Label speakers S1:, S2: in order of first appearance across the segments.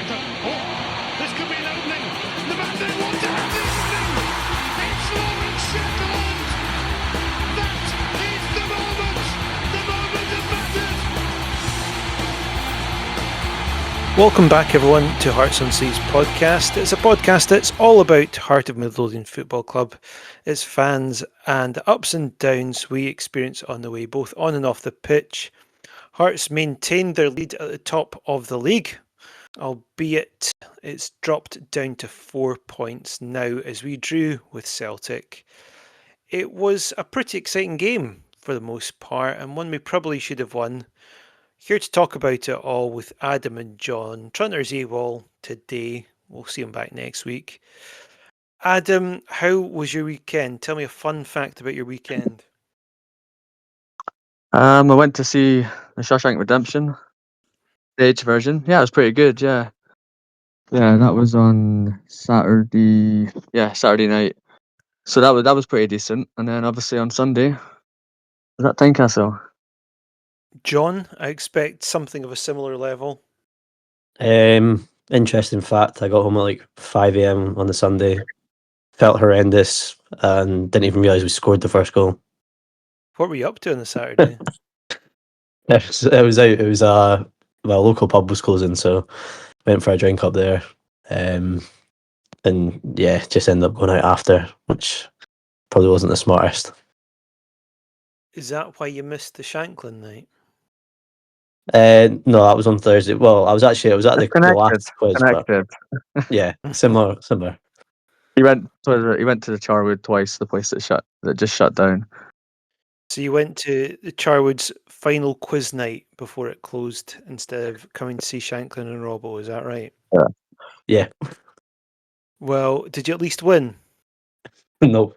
S1: centre. Oh, this could be an opening. The man didn't want to have the opening. It's Lawrence Shackleton. That is the moment. The moment of matters.
S2: Welcome back, everyone, to Hearts on Sleeves podcast. It's a podcast that's all about Heart of Midlothian Football Club, its fans, and the ups and downs we experience on the way, both on and off the pitch. Hearts maintained their lead at the top of the league, albeit it's dropped down to 4 points now as we drew with Celtic. It was a pretty exciting game for the most part, and one we probably should have won. Here to talk about it all with Adam and John. Trunter's AWOL today. We'll see him back next week. Adam, how was your weekend? Tell me a fun fact about your weekend.
S3: I went to see the Shawshank Redemption, stage version. Yeah, it was pretty good. Yeah, that was on Saturday. Yeah, Saturday night. So that was pretty decent. And then obviously on Sunday was at Tynecastle.
S2: John, I expect something of a similar level.
S4: Interesting fact, I got home at like 5 a.m. on the Sunday, felt horrendous, and didn't even realise we scored the first goal.
S2: What were you up to on the Saturday?
S4: It was a local pub was closing, so went for a drink up there, and yeah, just ended up going out after, which probably wasn't the smartest.
S2: Is that why you missed the Shanklin night?
S4: No, that was on Thursday. Well, I was at the last quiz, but
S3: Connected.
S4: yeah, similar.
S3: He went to the Charwood twice, the place that just shut down.
S2: So you went to the Charwood's final quiz night before it closed instead of coming to see Shanklin and Robbo, is that right?
S4: Yeah.
S2: Well, did you at least win?
S4: No.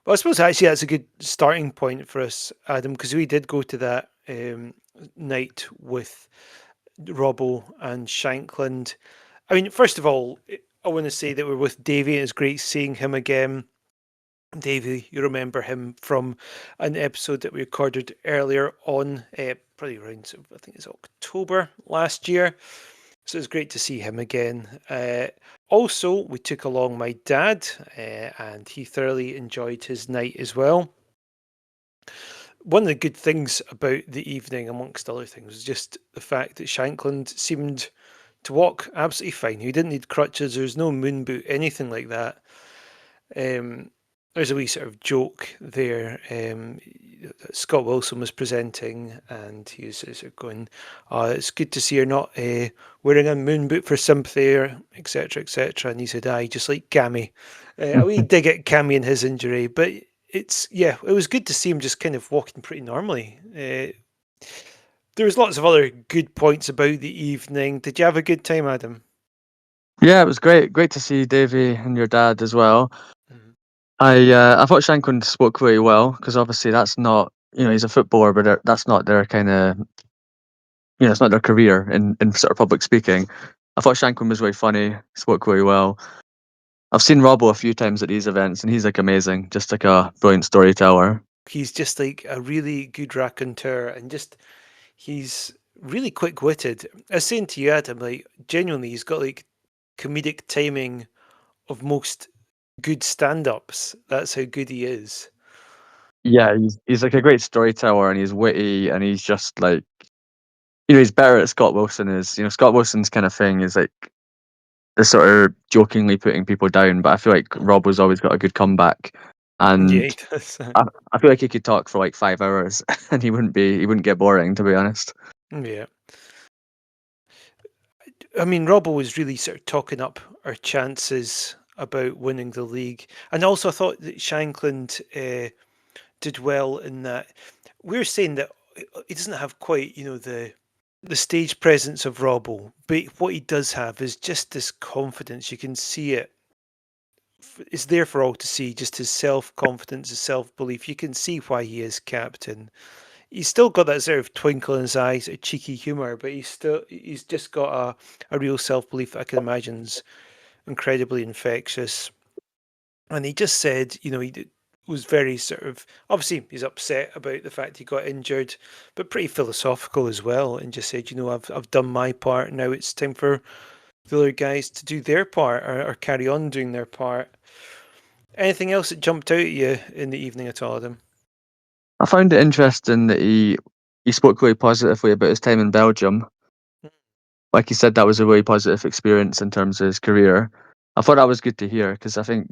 S2: Well, I suppose actually that's a good starting point for us, Adam, because we did go to that night with Robbo and Shankland. I mean, first of all, I want to say that we're with Davey, and it's great seeing him again. Davey, you remember him from an episode that we recorded earlier on, probably around, I think it's October last year. So it's great to see him again. Also, we took along my dad, and he thoroughly enjoyed his night as well. One of the good things about the evening, amongst other things, was just the fact that Shankland seemed to walk absolutely fine. He didn't need crutches. There was no moon boot, anything like that. There's a wee sort of joke there. Scott Wilson was presenting, and he was sort of going, it's good to see you're not wearing a moon boot for sympathy, etc., etc. And he said, aye, just like Cammy. A wee dig at Cammy and his injury. But it was good to see him just kind of walking pretty normally. There was lots of other good points about the evening. Did you have a good time, Adam?
S3: Yeah, it was great. Great to see Davey and your dad as well. I thought Shankland spoke very well, because obviously that's not, he's a footballer, but that's not their kind of, it's not their career in sort of public speaking. I thought Shankland was very funny, spoke very well. I've seen Robbo a few times at these events, and he's like amazing, just like a brilliant storyteller.
S2: He's just like a really good raconteur, and he's really quick-witted. I was saying to you, Adam, like genuinely, he's got like comedic timing of most good stand-ups. That's how good he is.
S3: Yeah, he's like a great storyteller, and he's witty, and he's just like, he's better at Scott Wilson is. Scott Wilson's kind of thing is like the sort of jokingly putting people down, but I feel like Robbo's always got a good comeback, and
S2: Yeah, he does.
S3: I feel like he could talk for like 5 hours and he wouldn't get boring, to be honest.
S2: Yeah. I mean, Robbo was really sort of talking up our chances about winning the league. And also I thought that Shankland did well in that we're saying that he doesn't have quite, the stage presence of Robbo, but what he does have is just this confidence. You can see it. It's there for all to see, just his self-confidence, his self-belief. You can see why he is captain. He's still got that sort of twinkle in his eyes, a cheeky humour, but he's just got a real self-belief that I can imagine is incredibly infectious. And he just said, was very sort of, obviously he's upset about the fact he got injured, but pretty philosophical as well, and just said, I've done my part. Now it's time for the other guys to do their part, or carry on doing their part. Anything else that jumped out at you in the evening at all, Adam?
S3: I found it interesting that he spoke really positively about his time in Belgium. Like he said, that was a really positive experience in terms of his career. I thought that was good to hear because I think,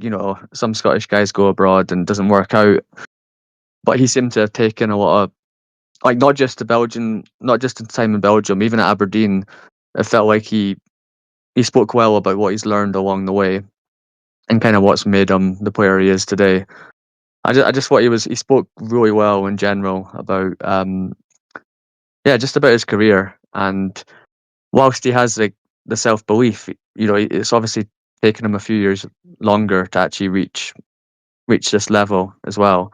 S3: some Scottish guys go abroad and it doesn't work out. But he seemed to have taken a lot of, like, not just in time in Belgium, even at Aberdeen, it felt like he spoke well about what he's learned along the way and kind of what's made him the player he is today. I just thought he spoke really well in general about just about his career, and whilst he has the self belief, it's obviously taken him a few years longer to actually reach this level as well.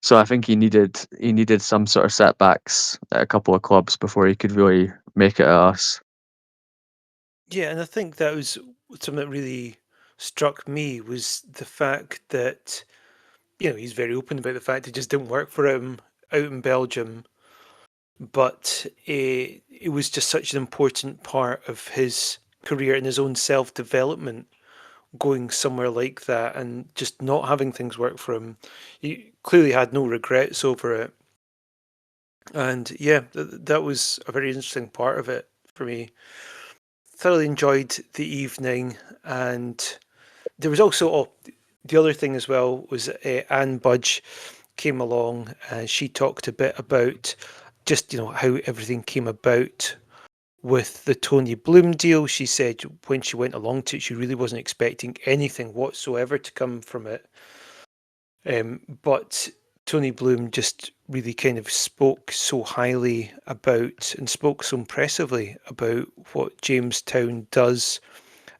S3: So I think he needed some sort of setbacks at a couple of clubs before he could really make it at us.
S2: Yeah, and I think that was something that really struck me, was the fact that, he's very open about the fact it just didn't work for him out in Belgium, but it was just such an important part of his career and his own self-development, going somewhere like that and just not having things work for him. He clearly had no regrets over it. And yeah, that was a very interesting part of it for me. Thoroughly enjoyed the evening. And there was also, the other thing as well was Anne Budge came along and she talked a bit about just, how everything came about with the Tony Bloom deal. She said when she went along to it, she really wasn't expecting anything whatsoever to come from it. But Tony Bloom just really kind of spoke so highly about and spoke so impressively about what Jamestown does,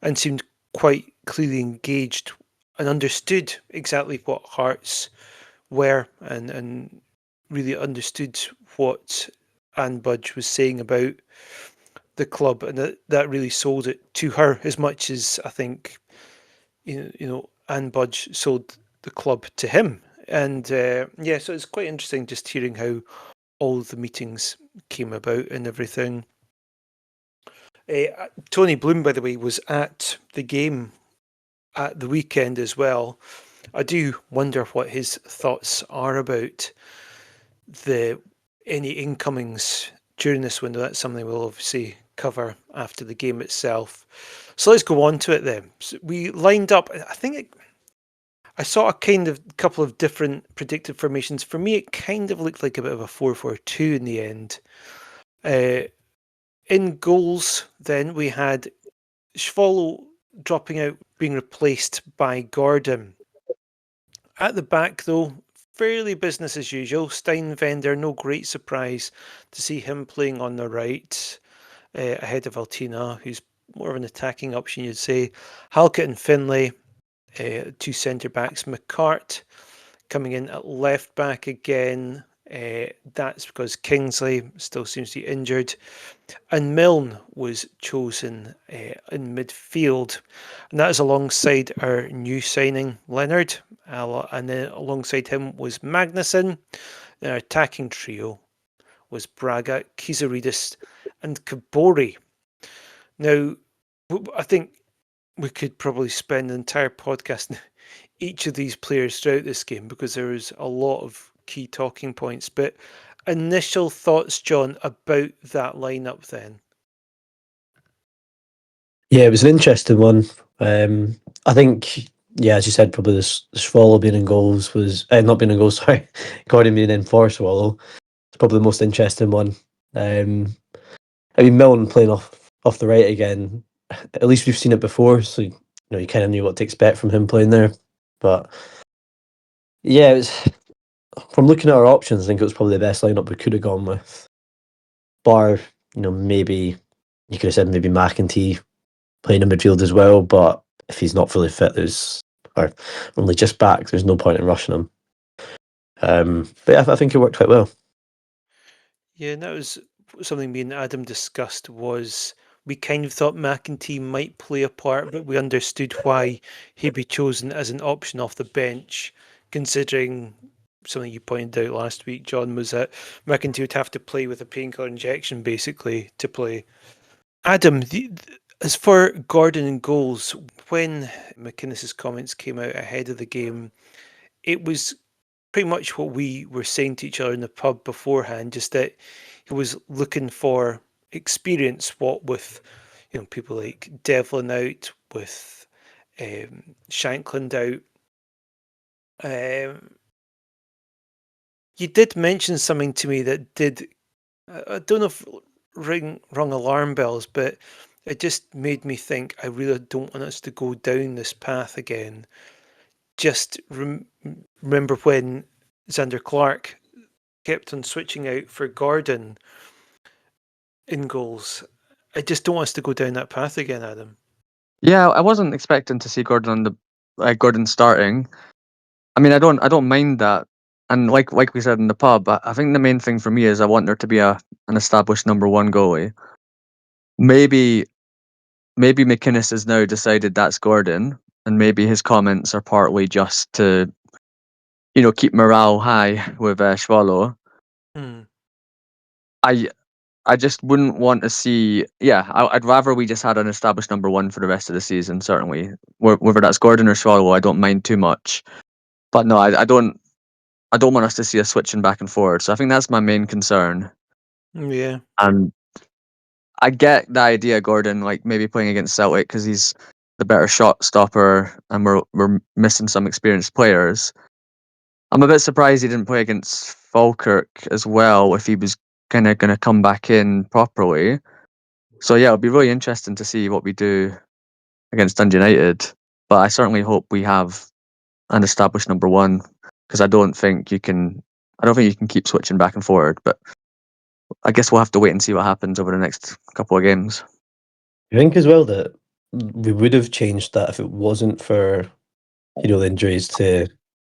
S2: and seemed quite clearly engaged and understood exactly what Hearts were, and really understood what Anne Budge was saying about the club, and that really sold it to her as much as I think Anne Budge sold the club to him. And yeah, so it's quite interesting just hearing how all the meetings came about and everything. Tony Bloom, by the way, was at the game at the weekend as well. I do wonder what his thoughts are about any incomings during this window. That's something we'll obviously cover after the game itself. So let's go on to it then. So we lined up, I think I saw a kind of couple of different predicted formations. For me, it kind of looked like a bit of a 4-4-2 in the end. In goals, then we had Schwolo dropping out, being replaced by Gordon. At the back, though, fairly business as usual. Steinvender, no great surprise to see him playing on the right ahead of Altina, who's more of an attacking option, you'd say. Halkett and Finlay, two centre backs. McCart coming in at left back again. That's because Kingsley still seems to be injured. And Milne was chosen in midfield. And that is alongside our new signing, Leonard. And then alongside him was Magnuson. Our attacking trio was Braga, Kizaridis, and Kabori. Now, I think we could probably spend an entire podcast each of these players throughout this game, because there is a lot of key talking points. But initial thoughts, John, about that lineup then?
S4: Yeah, it was an interesting one. I think, yeah, as you said, probably this Swallow being in goals was not being in goals. Sorry, Gordon being in for Swallow. It's probably the most interesting one. I mean, Milne playing off the right again. At least we've seen it before, so you kind of knew what to expect from him playing there. But yeah, it was, from looking at our options, I think it was probably the best lineup we could have gone with. Bar, maybe you could have said maybe McEntee playing in midfield as well, but if he's not fully fit, or only just back, there's no point in rushing him. But yeah, I think it worked quite well.
S2: Yeah, and that was something me and Adam discussed, was we kind of thought McEntee might play a part, but we understood why he'd be chosen as an option off the bench, considering something you pointed out last week, John, was that McEntee would have to play with a painkiller injection basically to play. Adam, as for Gordon and goals, when McInnes's comments came out ahead of the game, it was pretty much what we were saying to each other in the pub beforehand, just that he was looking for experience, what with people like Devlin out, with Shankland out. You did mention something to me that did, I don't know if rung alarm bells, but it just made me think I really don't want us to go down this path again. Just remember when Xander Clark kept on switching out for Gordon in goals. I just don't want us to go down that path again, Adam.
S3: Yeah, I wasn't expecting to see Gordon starting. I mean, I don't mind that, and like we said in the pub, I think the main thing for me is I want there to be an established number one goalie. Maybe McInnes has now decided that's Gordon, and maybe his comments are partly just to keep morale high with Schwallow. I just wouldn't want to see. Yeah, I'd rather we just had an established number one for the rest of the season. Certainly, whether that's Gordon or Swallow, I don't mind too much. But no, I don't want us to see us switching back and forward. So I think that's my main concern.
S2: Yeah,
S3: And I get the idea, Gordon, like maybe playing against Celtic because he's the better shot stopper, and we're missing some experienced players. I'm a bit surprised he didn't play against Falkirk as well if he was kind of going to come back in properly. So yeah, it'll be really interesting to see what we do against Dundee United. But I certainly hope we have an established number one because I don't think you can keep switching back and forward. But I guess we'll have to wait and see what happens over the next couple of games.
S4: I think as well that we would have changed that if it wasn't for the injuries to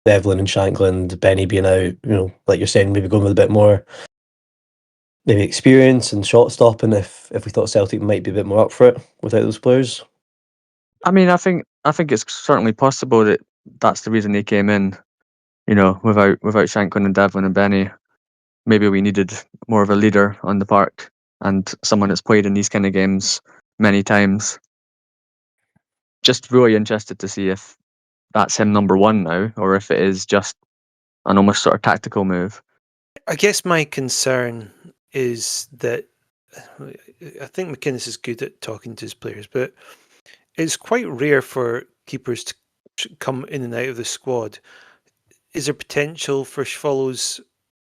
S4: Devlin and Shankland, Benny being out. Like you're saying, maybe going with a bit more maybe experience and shot stopping if we thought Celtic might be a bit more up for it without those players.
S3: I mean, I think it's certainly possible that that's the reason he came in. Without Shankland and Devlin and Benny, maybe we needed more of a leader on the park and someone that's played in these kind of games many times. Just really interested to see if that's him number one now, or if it is just an almost sort of tactical move.
S2: I guess my concern is that I think McInnes is good at talking to his players, but it's quite rare for keepers to come in and out of the squad. Is there potential for Schwallow's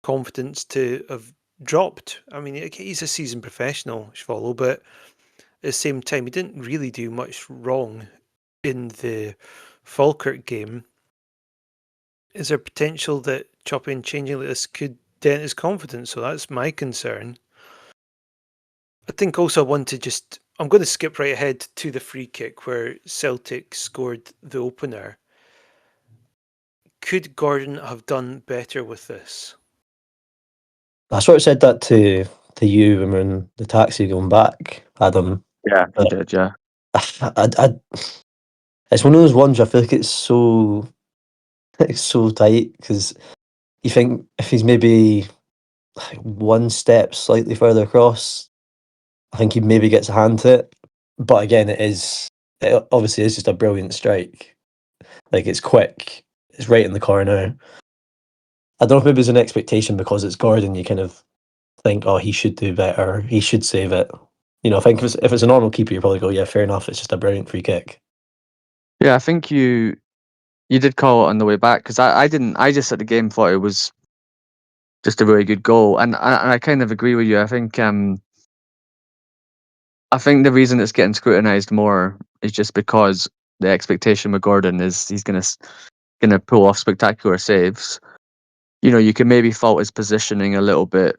S2: confidence to have dropped? I mean, he's a seasoned professional, Schwallow, but at the same time, he didn't really do much wrong in the Falkirk game. Is there potential that chopping and changing like this could dent his confidence? So that's my concern. I think also I'm going to skip right ahead to the free kick where Celtic scored the opener. Could Gordon have done better with this?
S4: I sort of said that to you when we were in the taxi going back, Adam.
S3: Yeah, he did. Yeah,
S4: it's one of those ones I feel like it's so tight because you think if he's maybe one step slightly further across, I think he maybe gets a hand to it. But again, it obviously is just a brilliant strike. Like it's quick, it's right in the corner. I don't know if maybe it's an expectation because it's Gordon. You kind of think, oh, he should do better. He should save it. I think if it's a normal keeper, you probably go, yeah, fair enough. It's just a brilliant free kick.
S3: yeah. I think you did call it on the way back because I didn't. I just at the game thought it was just a really good goal, and I kind of agree with you. I think the reason it's getting scrutinised more is just because the expectation with Gordon is he's gonna pull off spectacular saves. You can maybe fault his positioning a little bit.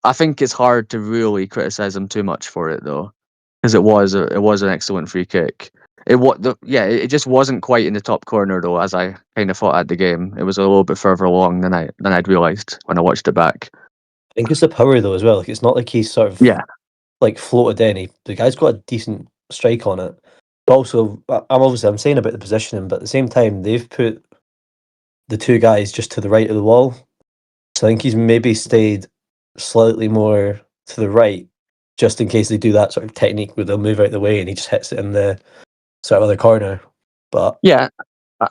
S3: I think it's hard to really criticise him too much for it though, because it was an excellent free kick. It just wasn't quite in the top corner though, as I kind of thought at the game. It was a little bit further along than I'd realised when I watched it back.
S4: I think it's the power though as well. Like it's not like he's sort of like floated in. The guy's got a decent strike on it. But also, I'm saying about the positioning, but at the same time, they've put the two guys just to the right of the wall. So I think he's maybe stayed slightly more to the right, just in case they do that sort of technique where they'll move out the way and he just hits it in the sort of other corner. But
S3: Yeah,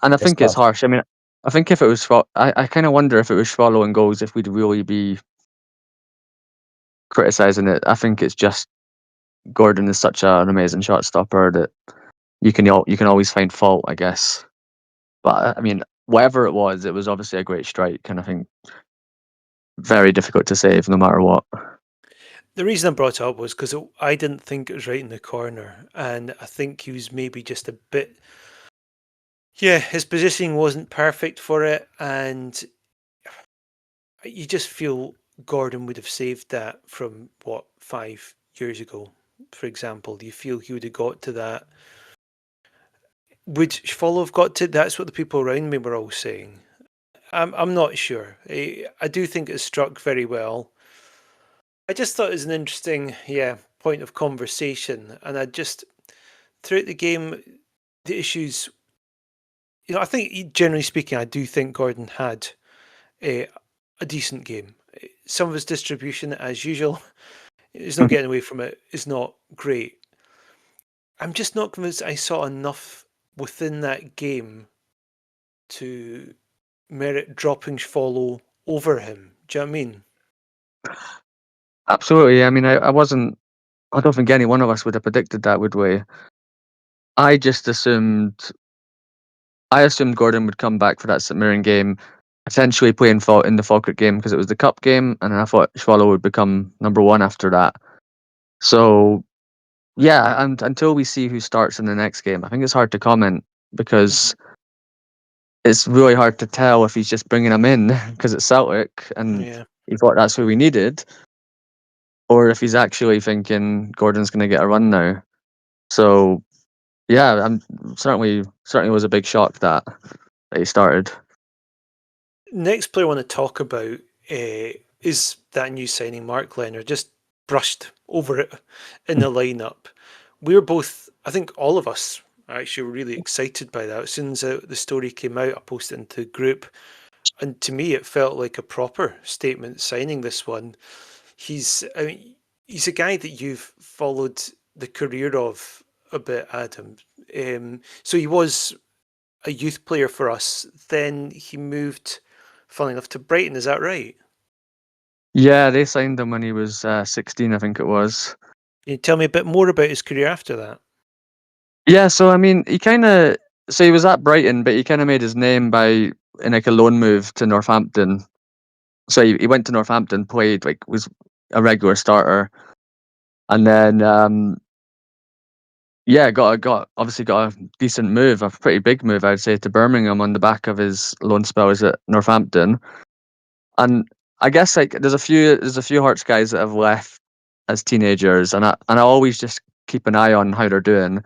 S3: and I
S4: it's
S3: think it's
S4: tough.
S3: harsh. I mean, I think if it was I kind of wonder if it was following goals, if we'd really be criticizing it. I think it's just Gordon is such an amazing shot stopper that you can always find fault, I guess. But I mean, whatever it was obviously a great strike, and I think very difficult to save no matter what.
S2: The reason I brought it up was because I didn't think it was right in the corner, and I think he was maybe just a bit. Yeah, his positioning wasn't perfect for it, and you just feel Gordon would have saved that from 5 years ago, for example. Do you feel he would have got to that? Would Follow have got to? That's what the people around me were all saying. I'm not sure. I do think it struck very well. I just thought it was an interesting, point of conversation, and I just throughout the game, the issues. I think generally speaking, I do think Gordon had a, a decent game. Some of his distribution, as usual, he's not getting away from it, is not great. I'm just not convinced I saw enough within that game to merit dropping Follow over him. Do you know what I mean?
S3: Absolutely. I mean, I wasn't. I don't think any one of us would have predicted that, would we? I just assumed. I assumed Gordon would come back for that St Mirren game, potentially playing in the Falkirk game because it was the cup game, and I thought Swallow would become number one after that. So yeah, and until we see who starts in the next game, I think it's hard to comment because it's really hard to tell if he's just bringing him in because it's Celtic and
S2: Yeah.
S3: he thought that's who we needed, or if he's actually thinking Gordon's going to get a run now. So yeah, I'm certainly was a big shock that he started.
S2: Next player I want to talk about is that new signing, Mark Leonard. Just brushed over it in the lineup. We were both, I think all of us actually were really excited by that. As soon as the story came out, I posted it into the group. And to me, it felt like a proper statement signing this one. I mean, he's a guy that you've followed the career of a bit, Adam. So he was a youth player for us. Then he moved, funnily enough, to Brighton. Is that right?
S3: Yeah, they signed him when he was 16, I think it was.
S2: Can you tell me a bit more about his career after that?
S3: Yeah, so I mean, he was at Brighton, but he kind of made his name by in like a loan move to Northampton. So he went to Northampton, played like was a regular starter, and then yeah, obviously got a decent move, a pretty big move, I'd say, to Birmingham on the back of his loan spells at Northampton. And I guess like there's a few Hearts guys that have left as teenagers, and I always just keep an eye on how they're doing.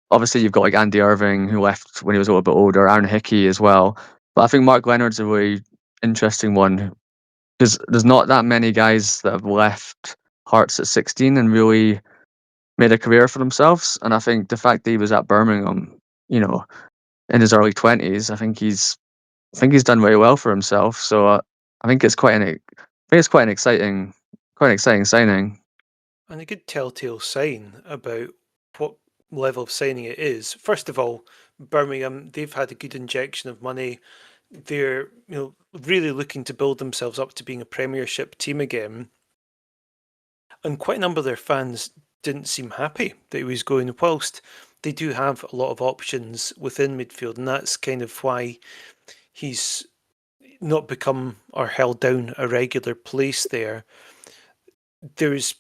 S3: Obviously, you've got like Andy Irving who left when he was a little bit older, Aaron Hickey as well. But I think Mark Leonard's a really interesting one because there's not that many guys that have left Hearts at 16 and really made a career for themselves. And I think the fact that he was at Birmingham, you know, in his early 20s, I think he's done very well for himself. So I think it's quite an exciting signing.
S2: And a good telltale sign about what level of signing it is. First of all, Birmingham, they've had a good injection of money. They're, really looking to build themselves up to being a Premiership team again. And quite a number of their fans didn't seem happy that he was going, whilst they do have a lot of options within midfield, and that's kind of why he's not become or held down a regular place there. There's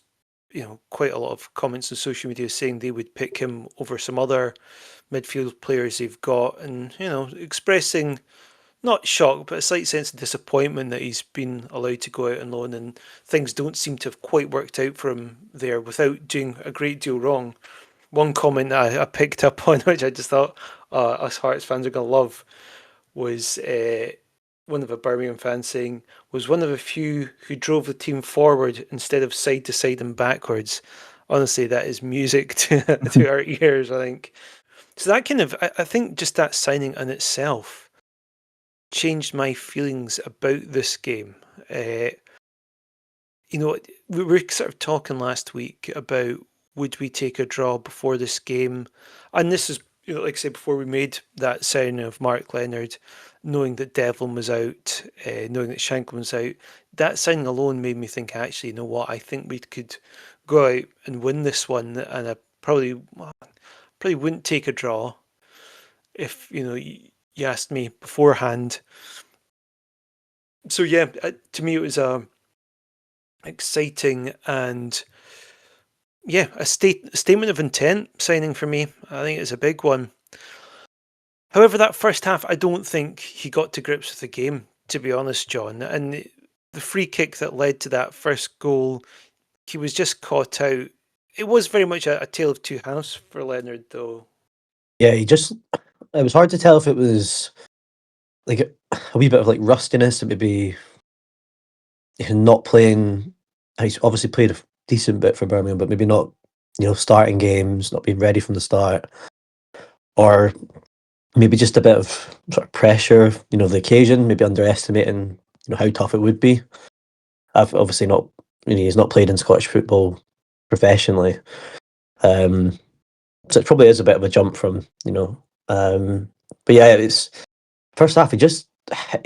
S2: quite a lot of comments on social media saying they would pick him over some other midfield players they've got, and expressing not shock but a slight sense of disappointment that he's been allowed to go out on loan and things don't seem to have quite worked out for him there without doing a great deal wrong. One comment that I picked up on, which I just thought us Hearts fans are going to love, was one of a Birmingham fans saying, was one of a few who drove the team forward instead of side to side and backwards. Honestly, that is music to our ears, I think. So that kind of, I think just that signing in itself changed my feelings about this game. You know, we were sort of talking last week about would we take a draw before this game, and this is, you know, like I said, before we made that signing of Mark Leonard, knowing that Devlin was out, knowing that Shanklin was out, that signing alone made me think, actually, you know what, I think we could go out and win this one, and I probably wouldn't take a draw if, you know, you asked me beforehand. So yeah, to me it was a exciting and yeah, a statement of intent signing for me. I think it's a big one. However, that first half, I don't think he got to grips with the game, to be honest, John. And the free kick that led to that first goal, he was just caught out. It was very much a tale of two halves for Leonard, though.
S4: Yeah, it was hard to tell if it was like a wee bit of like rustiness, and maybe not playing. He's obviously played a decent bit for Birmingham, but maybe not, starting games, not being ready from the start, or maybe just a bit of sort of pressure, of the occasion, maybe underestimating, how tough it would be. I've obviously not, he's not played in Scottish football professionally, so it probably is a bit of a jump from, but yeah, it's first half. It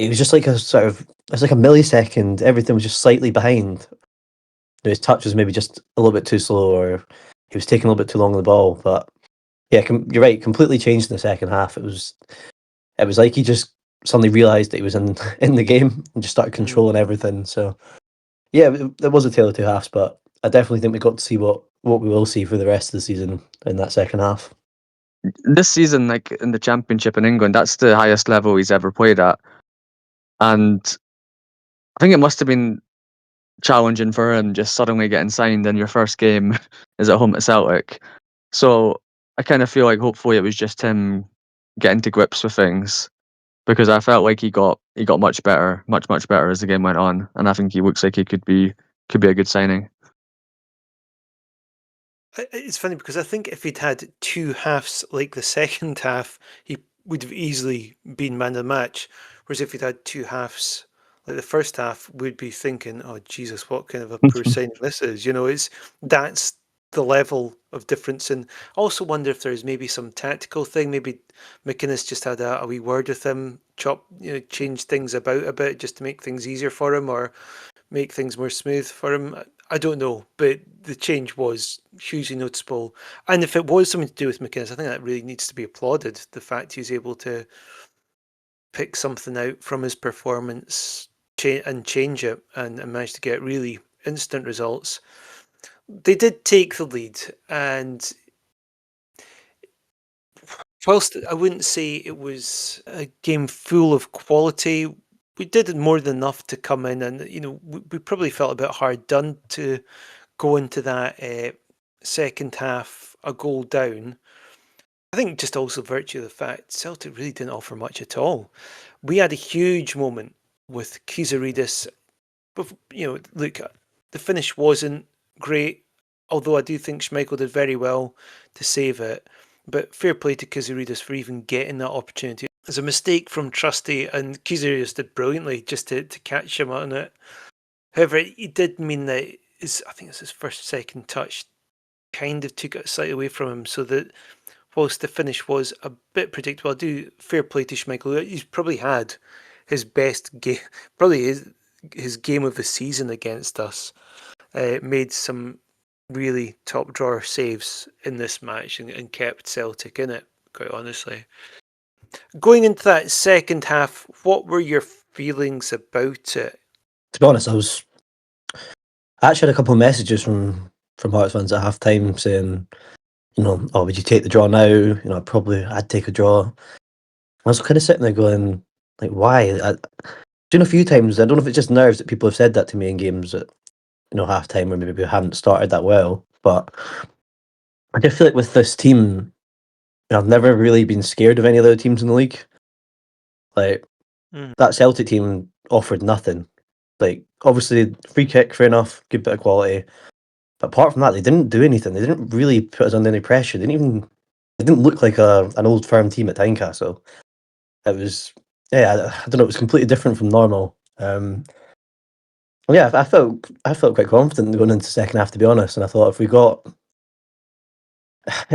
S4: was just like a sort of, it's like a millisecond. Everything was just slightly behind. His touch was maybe just a little bit too slow, or he was taking a little bit too long on the ball. But yeah, you're right. Completely changed in the second half. It was like he just suddenly realised that he was in in the game and just started controlling everything. So yeah, there was a tale of two halves, but I definitely think we got to see what we will see for the rest of the season in that second half.
S3: This season, like in the Championship in England, that's the highest level he's ever played at. And I think it must have been challenging for him just suddenly getting signed and your first game is at home at Celtic. So I kind of feel like hopefully it was just him getting to grips with things, because I felt like he got much better, much better as the game went on, and I think he looks like he could be a good signing.
S2: It's funny because I think if he'd had two halves like the second half, he would have easily been man of the match. Whereas if he'd had two halves like the first half, we'd be thinking, "Oh Jesus, what kind of a poor signing this is?" You know, that's the level of difference. And I also wonder if there's maybe some tactical thing. Maybe McInnes just had a wee word with him, change things about a bit just to make things easier for him, or make things more smooth for him. I don't know, but the change was hugely noticeable. And if it was something to do with McInnes, I think that really needs to be applauded. The fact he was able to pick something out from his performance and change it and manage to get really instant results. They did take the lead, and whilst I wouldn't say it was a game full of quality, we did more than enough to come in, and we probably felt a bit hard done to go into that second half a goal down. I think just also virtue of the fact Celtic really didn't offer much at all. We had a huge moment with Kizaridis, but look, the finish wasn't great, although I do think Schmeichel did very well to save it. But fair play to Kizaridis for even getting that opportunity. It's a mistake from Trusty, and Kizaridis did brilliantly just to catch him on it. However, it did mean that I think it's his first second touch kind of took it slightly away from him, so that whilst the finish was a bit predictable, I do fair play to Schmeichel. He's probably had his best game, probably his game of the season against us. Made some really top drawer saves in this match and kept Celtic in it, quite honestly. Going into that second half, what were your feelings about it?
S4: To be honest, I actually had a couple of messages from Hearts fans at half time saying, oh, would you take the draw now? I'd take a draw. I was kind of sitting there going, like, why? I've seen a few times. I don't know if it's just nerves that people have said that to me in games at half time, or maybe we haven't started that well. But I just feel like with this team, I've never really been scared of any of the other teams in the league. Like that Celtic team offered nothing. Like obviously free kick, fair enough, good bit of quality. But apart from that, they didn't do anything. They didn't really put us under any pressure. They didn't look like an old firm team at Tynecastle. It was I don't know. It was completely different from normal. Well, yeah, I felt quite confident going into the second half, to be honest. And I thought if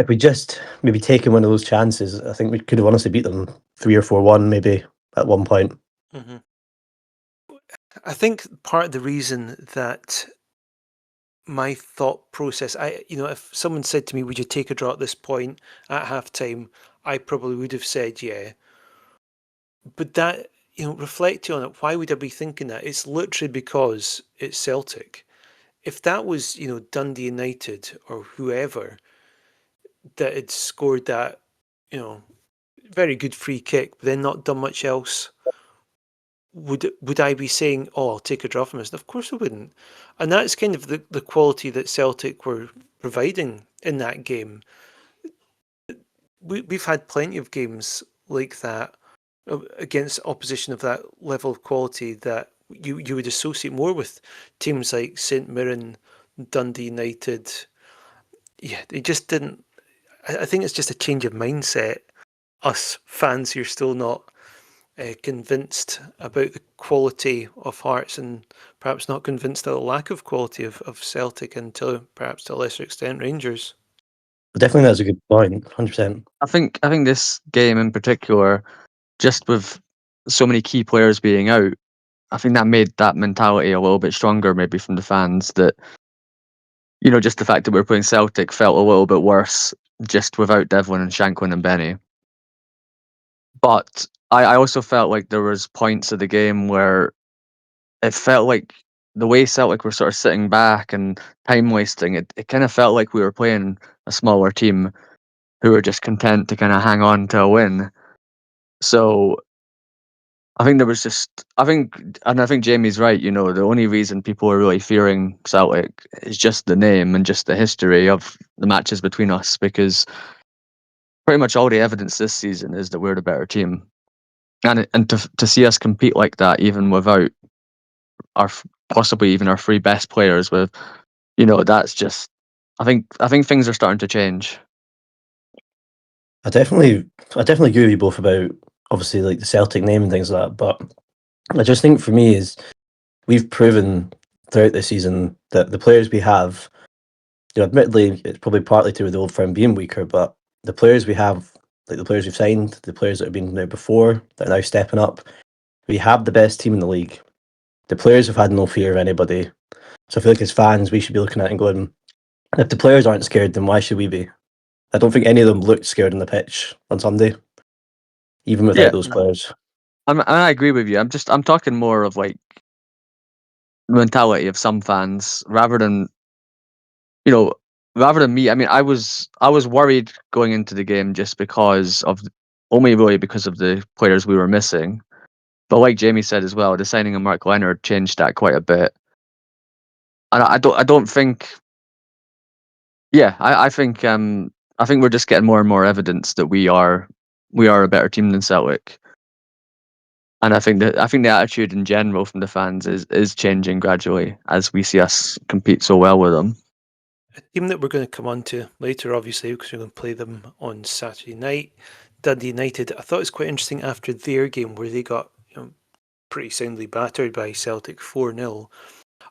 S4: we just maybe taken one of those chances, I think we could have honestly beat them 3 or 4-1 maybe at one point.
S2: Mhm. I think part of the reason that my thought process, if someone said to me, "Would you take a draw at this point at halftime?" I probably would have said, "Yeah." But that, reflecting on it, why would I be thinking that? It's literally because it's Celtic. If that was, Dundee United or whoever that had scored that, you know, very good free kick, but then not done much else, would I be saying, "Oh, I'll take a draw from this"? Of course I wouldn't. And that's kind of the quality that Celtic were providing in that game. We've had plenty of games like that against opposition of that level of quality that you would associate more with teams like St Mirren, Dundee United. Yeah, they just didn't. I think it's just a change of mindset. Us fans who are still not convinced about the quality of Hearts and perhaps not convinced of the lack of quality of Celtic and perhaps to a lesser extent Rangers.
S4: But definitely, that's a good point. 100%.
S3: I think this game in particular, just with so many key players being out, I think that made that mentality a little bit stronger, maybe from the fans. That just the fact that we were playing Celtic felt a little bit worse just without Devlin and Shanklin and Benny. But I also felt like there was points of the game where it felt like the way Celtic were sort of sitting back and time wasting, it kind of felt like we were playing a smaller team who were just content to kind of hang on to a win. So I think there was I think Jamie's right. The only reason people are really fearing Celtic is just the name and just the history of the matches between us, because pretty much all the evidence this season is that we're the better team, and to see us compete like that, even without possibly even our three best players, with that's just I think things are starting to change.
S4: I definitely agree with you both about obviously like the Celtic name and things like that. But I just think for me is we've proven throughout the season that the players we have, admittedly it's probably partly to do with the old firm being weaker, but the players we have, like the players we've signed, the players that have been there before, that are now stepping up, we have the best team in the league. The players have had no fear of anybody. So I feel like as fans we should be looking at it and going, if the players aren't scared, then why should we be? I don't think any of them looked scared on the pitch on Sunday, even without
S3: Yeah,
S4: those players.
S3: I agree with you. I'm talking more of like the mentality of some fans you know, rather than me. I mean, I was worried going into the game just because of only really because of the players we were missing. But like Jamie said as well, the signing of Mark Leonard changed that quite a bit. And I don't think. Yeah, I think we're just getting more and more evidence that we are a better team than Celtic. And I think the attitude in general from the fans is changing gradually as we see us compete so well with them.
S2: A team that we're going to come on to later, obviously, because we're going to play them on Saturday night, Dundee United. I thought it was quite interesting after their game where they got pretty soundly battered by Celtic 4-0.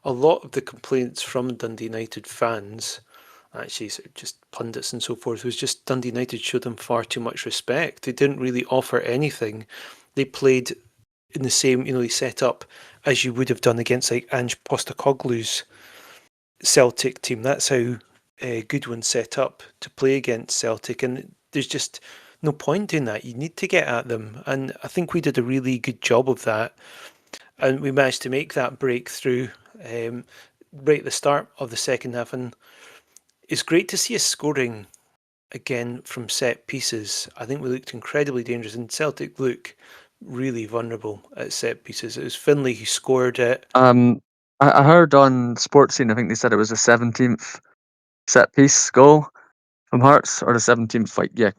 S2: A lot of the complaints from Dundee United fans, actually sort of just pundits and so forth, was just Dundee United showed them far too much respect. They didn't really offer anything. They played in the same, they set up as you would have done against like Ange Postecoglou's Celtic team. That's how Goodwin set up to play against Celtic, and there's just no point in that. You need to get at them, and I think we did a really good job of that, and we managed to make that breakthrough right at the start of the second half. And it's great to see us scoring again from set pieces. I think we looked incredibly dangerous, and Celtic look really vulnerable at set pieces. It was Finlay who scored it.
S3: I heard on Sports Scene, I think they said it was the 17th set piece goal from Hearts, or the 17th, like, yeah.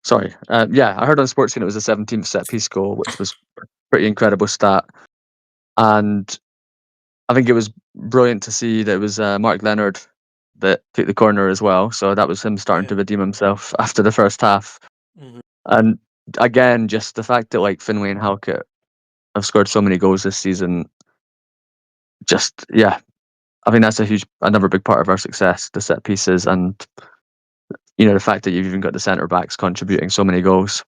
S3: Sorry. Yeah, I heard on Sports Scene it was the 17th set piece goal, which was a pretty incredible stat. And I think it was brilliant to see that it was Mark Leonard that took the corner as well. So that was him starting
S2: Yeah.
S3: to redeem himself after the first half.
S2: Mhm.
S3: And again, just the fact that like Finlay and Halkett have scored so many goals this season, just I think that's another big part of our success, the set pieces, and the fact that you've even got the centre backs contributing so many goals.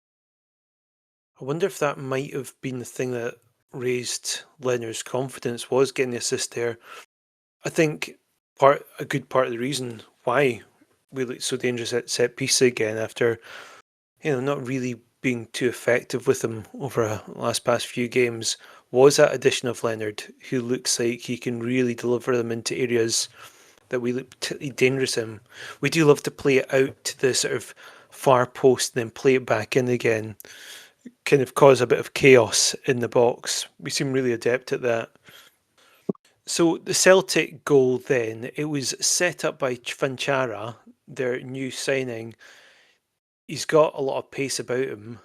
S2: I wonder if that might have been the thing that raised Leonard's confidence, was getting the assist there. I think a good part of the reason why we looked so dangerous at set piece again after not really being too effective with them over the last past few games was that addition of Leonard, who looks like he can really deliver them into areas that we look particularly dangerous in. We do love to play it out to the sort of far post and then play it back in again, kind of cause a bit of chaos in the box. We seem really adept at that. So the Celtic goal then, it was set up by Chvanchara, their new signing. He's got a lot of pace about him.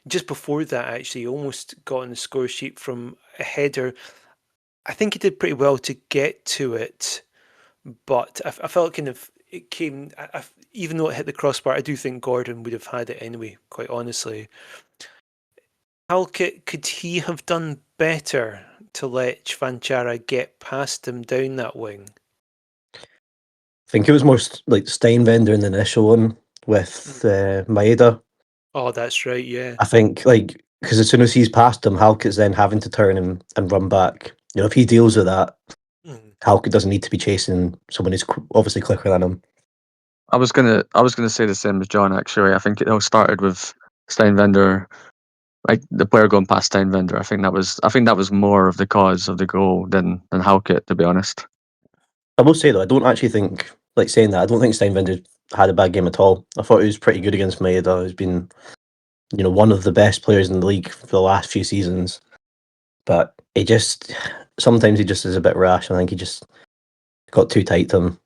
S2: Just before that, actually, he almost got on the score sheet from a header. I think he did pretty well to get to it, but I felt kind of it came. Even though it hit the crossbar, I do think Gordon would have had it anyway. Quite honestly, Halkett, could he have done better to let Chvanchara get past him down that wing?
S4: I think it was more like Steinbender in the initial one with Maeda.
S2: Oh, that's right. Yeah.
S4: I think because as soon as he's past him, Halkett's then having to turn and run back. If he deals with that, Halkett doesn't need to be chasing someone who's obviously quicker than him.
S3: I was gonna say the same as John. Actually, I think it all started with Steinbender, like the player going past Steinbender. I think that was more of the cause of the goal than Halkett, to be honest.
S4: I will say though, I don't actually think, saying that, I don't think Steinbender had a bad game at all. I thought he was pretty good against Maeda. He's been, one of the best players in the league for the last few seasons. But sometimes he just is a bit rash. I think he just got too tight to him.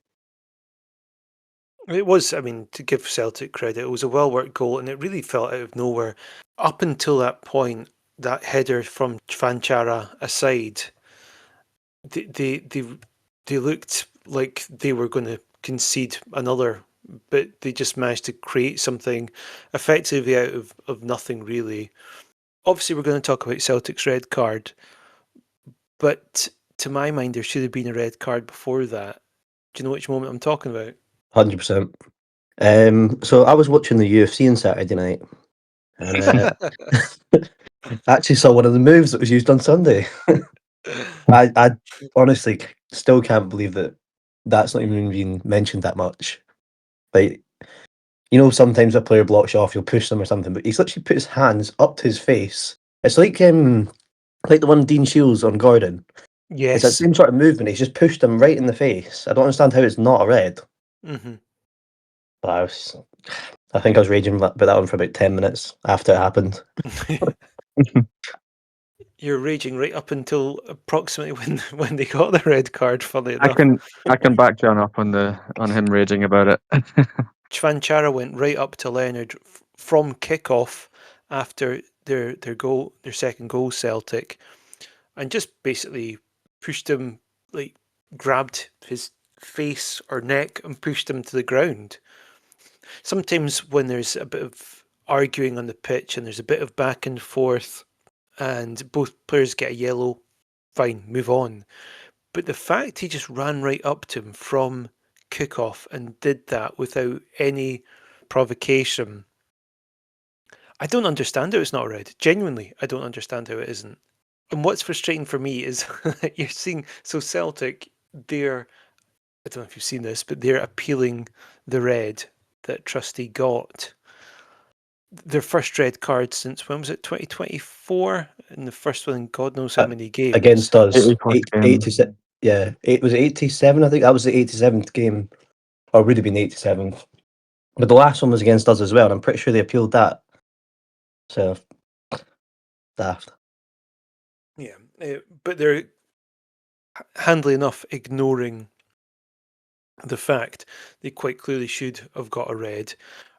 S2: It was, I mean, to give Celtic credit, it was a well-worked goal, and it really felt out of nowhere. Up until that point, that header from Chvanchara aside, they looked like they were going to concede another, but they just managed to create something effectively out of nothing, really. Obviously, we're going to talk about Celtic's red card, but to my mind, there should have been a red card before that. Do you know which moment I'm talking about?
S4: 100%. So I was watching the UFC on Saturday night, and I actually saw one of the moves that was used on Sunday. I honestly still can't believe that that's not even being mentioned that much. Like, sometimes a player blocks you off, you'll push them or something, but he's literally put his hands up to his face. It's like the one Dean Shields on Gordon. It's that
S2: Yes.
S4: same sort of movement. He's just pushed him right in the face. I don't understand how it's not a red.
S2: Mm-hmm.
S4: But I think I was raging about that one for about 10 minutes after it happened.
S2: You're raging right up until approximately when they got the red card. Funny
S3: I
S2: enough,
S3: can back John up on him raging about it.
S2: Chvanchara went right up to Leonard from kickoff after their second goal, Celtic, and just basically pushed him, like grabbed his face or neck and pushed him to the ground. Sometimes when there's a bit of arguing on the pitch and there's a bit of back and forth, and both players get a yellow, fine, move on. But the fact he just ran right up to him from kickoff and did that without any provocation, I don't understand how it's not red. Genuinely, I don't understand how it isn't. And what's frustrating for me is you're seeing, so Celtic, I don't know if you've seen this, but they're appealing the red that Trusty got. Their first red card since, when was it, 2024? And the first one in God knows how many games.
S4: Against us.
S3: 84th game.
S4: 87. Yeah, it was 87, I think. That was the 87th game. Or would have been 87th. But the last one was against us as well, and I'm pretty sure they appealed that. So, daft.
S2: Yeah, but they're handily enough ignoring the fact they quite clearly should have got a red.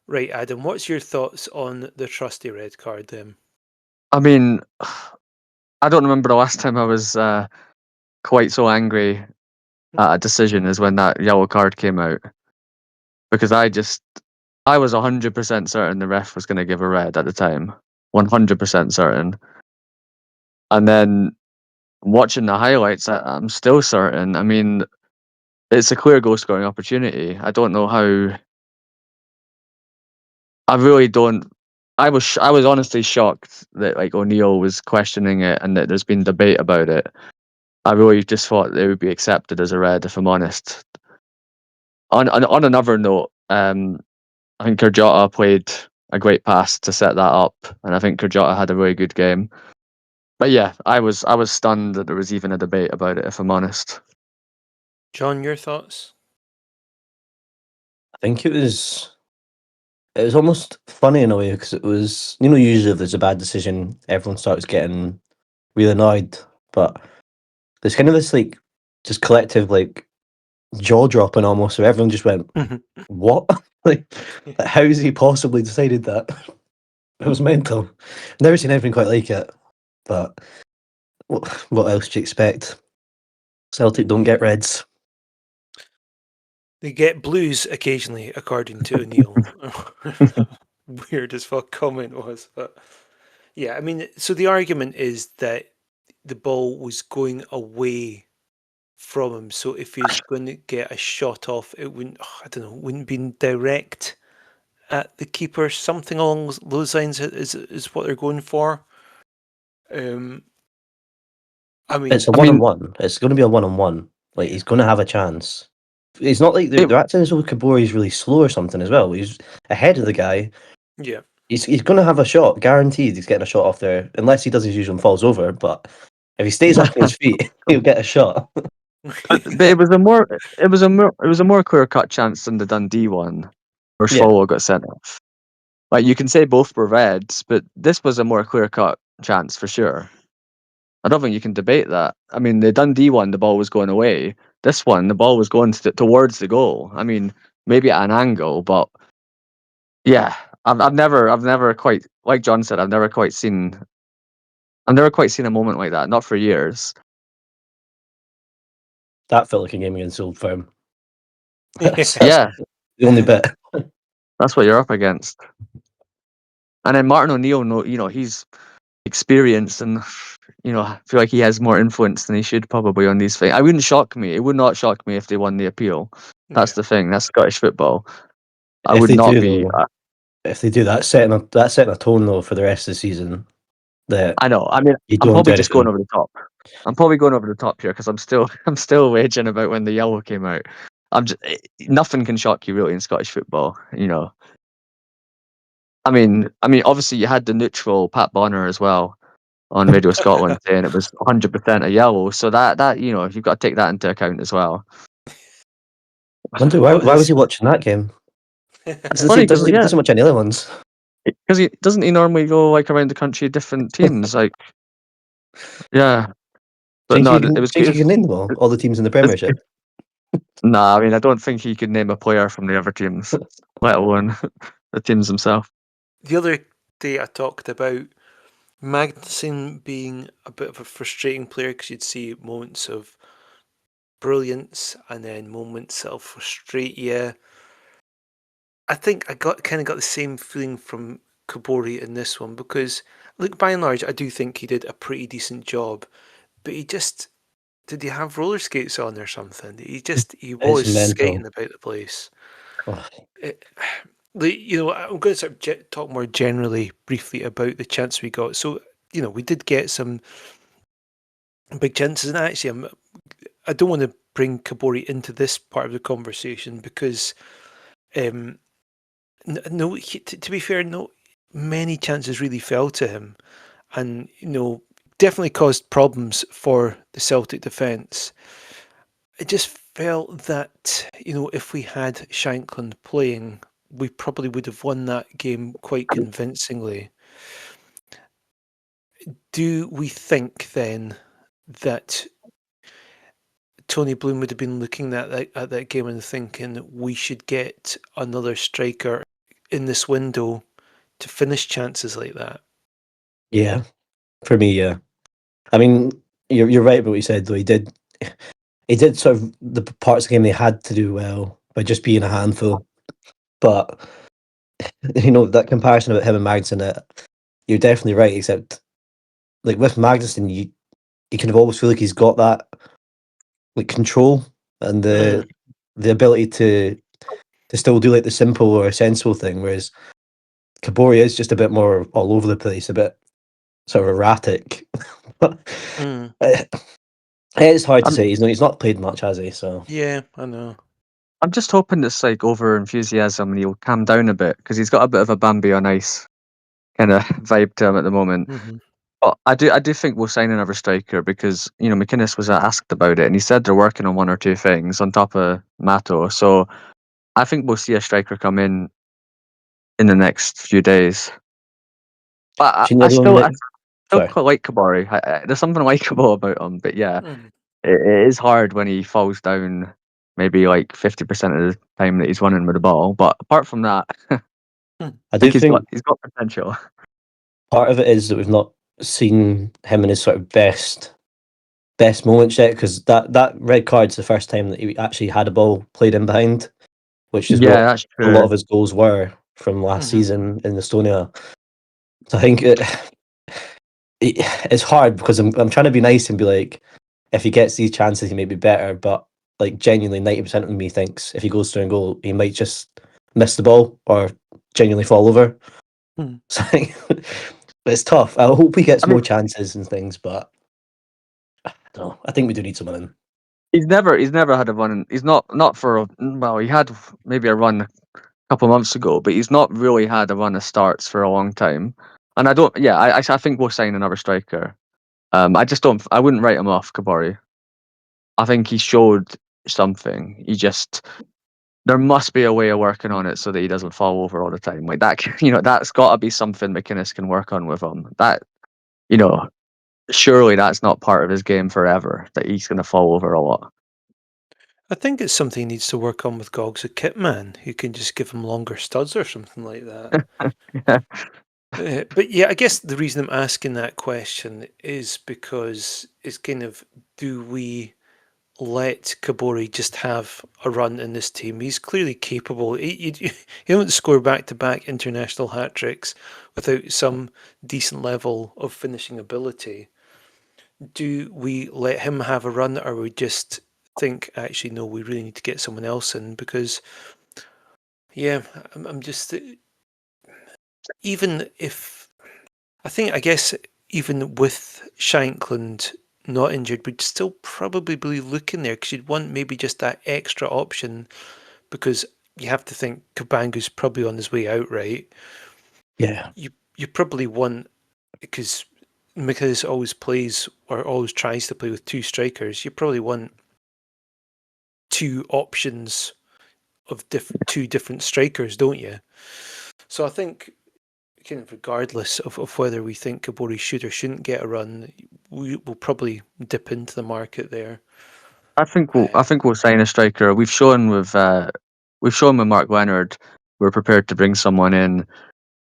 S2: Right, Adam, what's your thoughts on the Trusty red card then?
S3: I mean, I don't remember the last time I was quite so angry at a decision as when that yellow card came out, because I was 100% certain the ref was going to give a red at the time. 100% certain. And then watching the highlights, I'm still certain. I mean, it's a clear goal scoring opportunity. I don't know how. I really don't. I was honestly shocked that like O'Neill was questioning it and that there's been debate about it. I really just thought it would be accepted as a red, if I'm honest. On another note, I think Kurjata played a great pass to set that up, and I think Kurjata had a really good game. But yeah, I was stunned that there was even a debate about it, if I'm honest.
S2: John, your thoughts?
S4: I think it was almost funny in a way because it was, usually if there's a bad decision, everyone starts getting really annoyed, but there's kind of this like just collective like jaw dropping almost, where everyone just went, "What? like, how has he possibly decided that?" It was mental. Never seen anything quite like it. But what else do you expect? Celtic don't get reds.
S2: They get blues occasionally, according to O'Neill. Weird as fuck comment was, but yeah, I mean, so the argument is that the ball was going away from him. So if he's going to get a shot off, it wouldn't, I don't know, wouldn't be direct at the keeper. Something along those lines is what they're going for. I mean,
S4: It's a one-on-one. It's going to be a one-on-one. Like, he's going to have a chance. It's not like they're acting as though Kabori's really slow or something as well. He's ahead of the guy.
S2: yeah.
S4: He's going to have a shot. Guaranteed he's getting a shot off there. Unless he does his usual and falls over. But if he stays up on his feet, he'll get a shot.
S3: But it was a more clear cut chance than the Dundee one, where
S4: Yeah.
S3: Swallow got sent off. Like you can say both were reds, but this was a more clear cut chance for sure. I don't think you can debate that. I mean, the Dundee one, the ball was going away. This one, the ball was going towards the goal. I mean, maybe at an angle, but yeah, I've never quite, like John said, I've never quite seen a moment like that. Not for years.
S4: That felt like a game against Old Firm. That's
S3: Yeah,
S4: the only bit.
S3: that's what you're up against. And then Martin O'Neill, he's experienced and I feel like he has more influence than he should probably on these things. It would not shock me if they won the appeal. That's the thing. That's Scottish football. I
S4: If
S3: would
S4: they
S3: not
S4: do,
S3: be.
S4: though, if they do, that's setting a tone though for the rest of the season. That
S3: I know. I mean,
S4: you
S3: I'm
S4: don't do
S3: probably just going
S4: anything.
S3: over the top. I'm probably going over the top here because I'm still raging about when the yellow came out. Nothing can shock you really in Scottish football. I mean, obviously you had the neutral Pat Bonner as well on Radio Scotland saying it was 100% a yellow. So that you've got to take that into account as well.
S4: I wonder why was he watching that game?
S3: It's funny because
S4: Doesn't watch any other ones.
S3: because he doesn't normally go like around the country different teams like yeah. But
S4: Think
S3: no,
S4: you
S3: it
S4: can
S3: was
S4: think
S3: good.
S4: you can name them all the teams in the Premiership.
S3: Nah, I mean I don't think he could name a player from the other teams, let alone the teams themselves.
S2: The other day I talked about Magnuson being a bit of a frustrating player because you'd see moments of brilliance and then moments that'll frustrate you. I think I got the same feeling from Kabori in this one because, look, by and large, I do think he did a pretty decent job, but did he have roller skates on or something? He
S4: It's
S2: was
S4: mental.
S2: skating about the place.
S4: Oh,
S2: I'm going to sort of talk more generally, briefly about the chance we got. So, we did get some big chances, and actually, I don't want to bring Kabori into this part of the conversation because, no, to be fair, no, many chances really fell to him, and definitely caused problems for the Celtic defence. I just felt that if we had Shankland playing, we probably would have won that game quite convincingly. Do we think then that Tony Bloom would have been looking at that game and thinking we should get another striker in this window to finish chances like that?
S4: yeah, for me, yeah. I mean, you're right about what you said though. He did sort of the parts of the game they had to do well by just being a handful, but that comparison about him and Magnussen, you're definitely right. Except like with Magnussen, you kind of always feel like he's got that like control and the ability to still do like the simple or sensible thing, whereas Kabori is just a bit more all over the place, a bit sort of erratic. But it's hard to
S3: I'm
S4: say. He's not played much, has he? So
S2: Yeah, I know.
S3: I'm just hoping this like over enthusiasm and he'll calm down a bit because he's got a bit of a Bambi on ice kind of vibe to him at the moment.
S2: Mm-hmm.
S3: But I do think we'll sign another striker because McInnes was asked about it and he said they're working on one or two things on top of Mato. So I think we'll see a striker come in the next few days. But
S4: do you
S3: I
S4: know the one
S3: still I
S4: minute?
S3: still
S4: Sorry.
S3: quite like Kabari. There's something likable about him. But yeah,
S2: Mm.
S3: it is hard when he falls down maybe like 50% of the time that he's running with the ball. But apart from that, I
S4: I do
S3: think he's got
S4: think
S3: he's got potential.
S4: part of it is that we've not seen him in his sort of best moments yet, because that red card's the first time that he actually had a ball played in behind, which is
S3: Yeah,
S4: what
S3: that's
S4: a lot
S3: true.
S4: of his goals were from last
S2: Mm-hmm.
S4: season in Estonia. So I think it's hard because I'm trying to be nice and be like, if he gets these chances, he may be better. But like genuinely, 90% of me thinks if he goes through and goal, he might just miss the ball or genuinely fall over.
S2: Mm.
S4: So it's tough. I hope he gets
S3: I mean,
S4: more chances and things, but I don't know. I think we do need someone in.
S3: he's never had a run. He's not for well, he had maybe a run a couple of months ago, but he's not really had a run of starts for a long time. And I don't. Yeah, I think we'll sign another striker. I just don't. I wouldn't write him off, Kabari. I think he showed something. There must be a way of working on it so that he doesn't fall over all the time. Like that, that's got to be something McInnes can work on with him. You know, surely that's not part of his game forever. That he's going to fall over a lot.
S2: I think it's something he needs to work on with Gogs, a kit man who can just give him longer studs or something like that. But yeah, I guess the reason I'm asking that question is because it's kind of, do we let Kabori just have a run in this team? He's clearly capable. He don't score back-to-back international hat tricks without some decent level of finishing ability. Do we let him have a run, or we just think, actually, no, we really need to get someone else in? Because, yeah, I'm just, even if, I guess, even with Shankland not injured, we'd still probably be looking there because you'd want maybe just that extra option, because you have to think Kabangu's probably on his way out, right?
S4: Yeah.
S2: You probably want, because always plays or always tries to play with two strikers, you probably want two options of two different strikers, don't you? So I think, kind of regardless of whether we think Kabori should or shouldn't get a run, we will probably dip into the market there.
S3: I think we'll sign a striker. We've shown with Mark Leonard we're prepared to bring someone in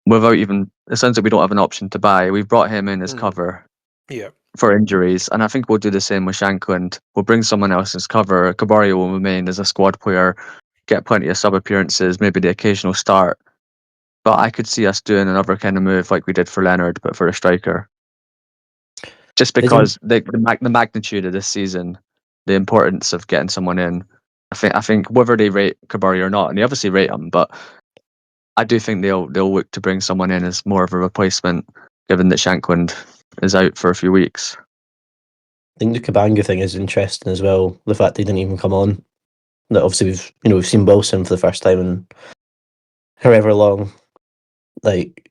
S3: without even. It sounds like we don't have an option to buy. We've brought him in as cover
S2: Yeah.
S3: for injuries, and I think we'll do the same with Shankland. We'll bring someone else as cover. Kabari will remain as a squad player, get plenty of sub appearances, maybe the occasional start. But I could see us doing another kind of move like we did for Leonard, but for a striker. Just
S4: Isn't
S3: because the magnitude of this season, the importance of getting someone in. I think whether they rate Kabari or not, and they obviously rate him, but I do think they'll look to bring someone in as more of a replacement, given that Shankland is out for a few weeks.
S4: I think the Kabanga thing is interesting as well. The fact they didn't even come on. That obviously we've seen Wilson for the first time in however long. Like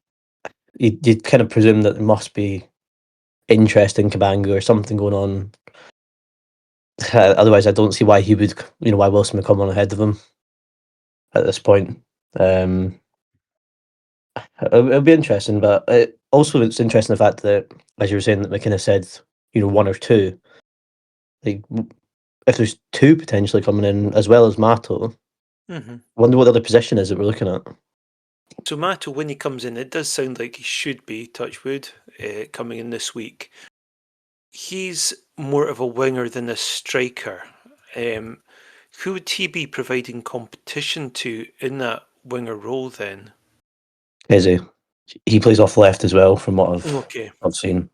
S4: you'd kind of presume that there must be interest in Kabanga or something going on. Otherwise, I don't see why why Wilson would come on ahead of him at this point. Um, it'll be interesting, but also it's interesting the fact that, as you were saying, that McKenna said, one or two. Like, if there's two potentially coming in as well as Mato,
S2: Mm-hmm.
S4: wonder what the other position is that we're looking at.
S2: So Mato, when he comes in, it does sound like he should be, Touchwood, coming in this week. He's more of a winger than a striker. Who would he be providing competition to in that winger role then?
S4: Eze. He plays off left as well, from what
S2: Okay.
S4: I've seen.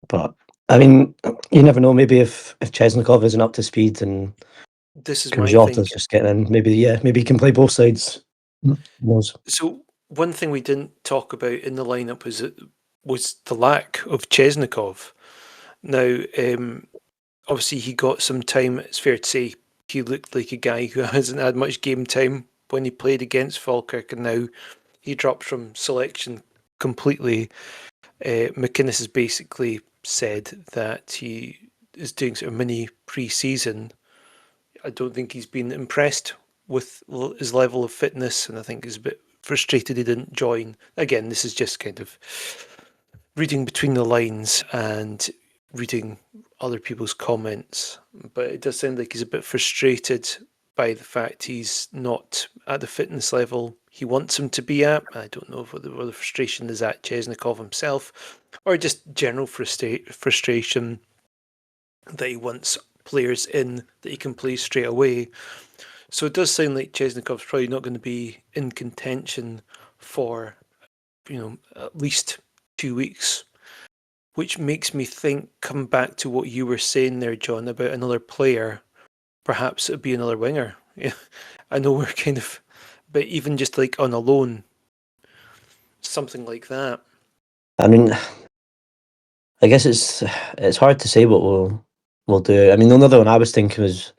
S4: But I mean, you never know. Maybe if Chesnikov isn't up to speed and
S2: This is my
S4: Jota's
S2: thinking.
S4: just getting in, maybe he can play both sides. Who knows?
S2: So one thing we didn't talk about in the lineup was the lack of Chesnikov. Now, obviously he got some time. It's fair to say he looked like a guy who hasn't had much game time when he played against Falkirk, and now he dropped from selection completely. McInnes has basically said that he is doing sort of mini pre-season. I don't think he's been impressed with his level of fitness, and I think he's a bit frustrated he didn't join. Again, this is just kind of reading between the lines and reading other people's comments, but it does sound like he's a bit frustrated by the fact he's not at the fitness level he wants him to be at. I don't know whether the frustration is at Chesnikov himself or just general frustration that he wants players in that he can play straight away. So it does sound like Chesnikov's probably not going to be in contention for, at least 2 weeks, which makes me think, come back to what you were saying there, John, about another player. Perhaps it'd be another winger. Yeah, I know we're kind of, but even just like on a loan, something like that.
S4: I mean, I guess it's hard to say what we'll do. I mean, another one I was thinking was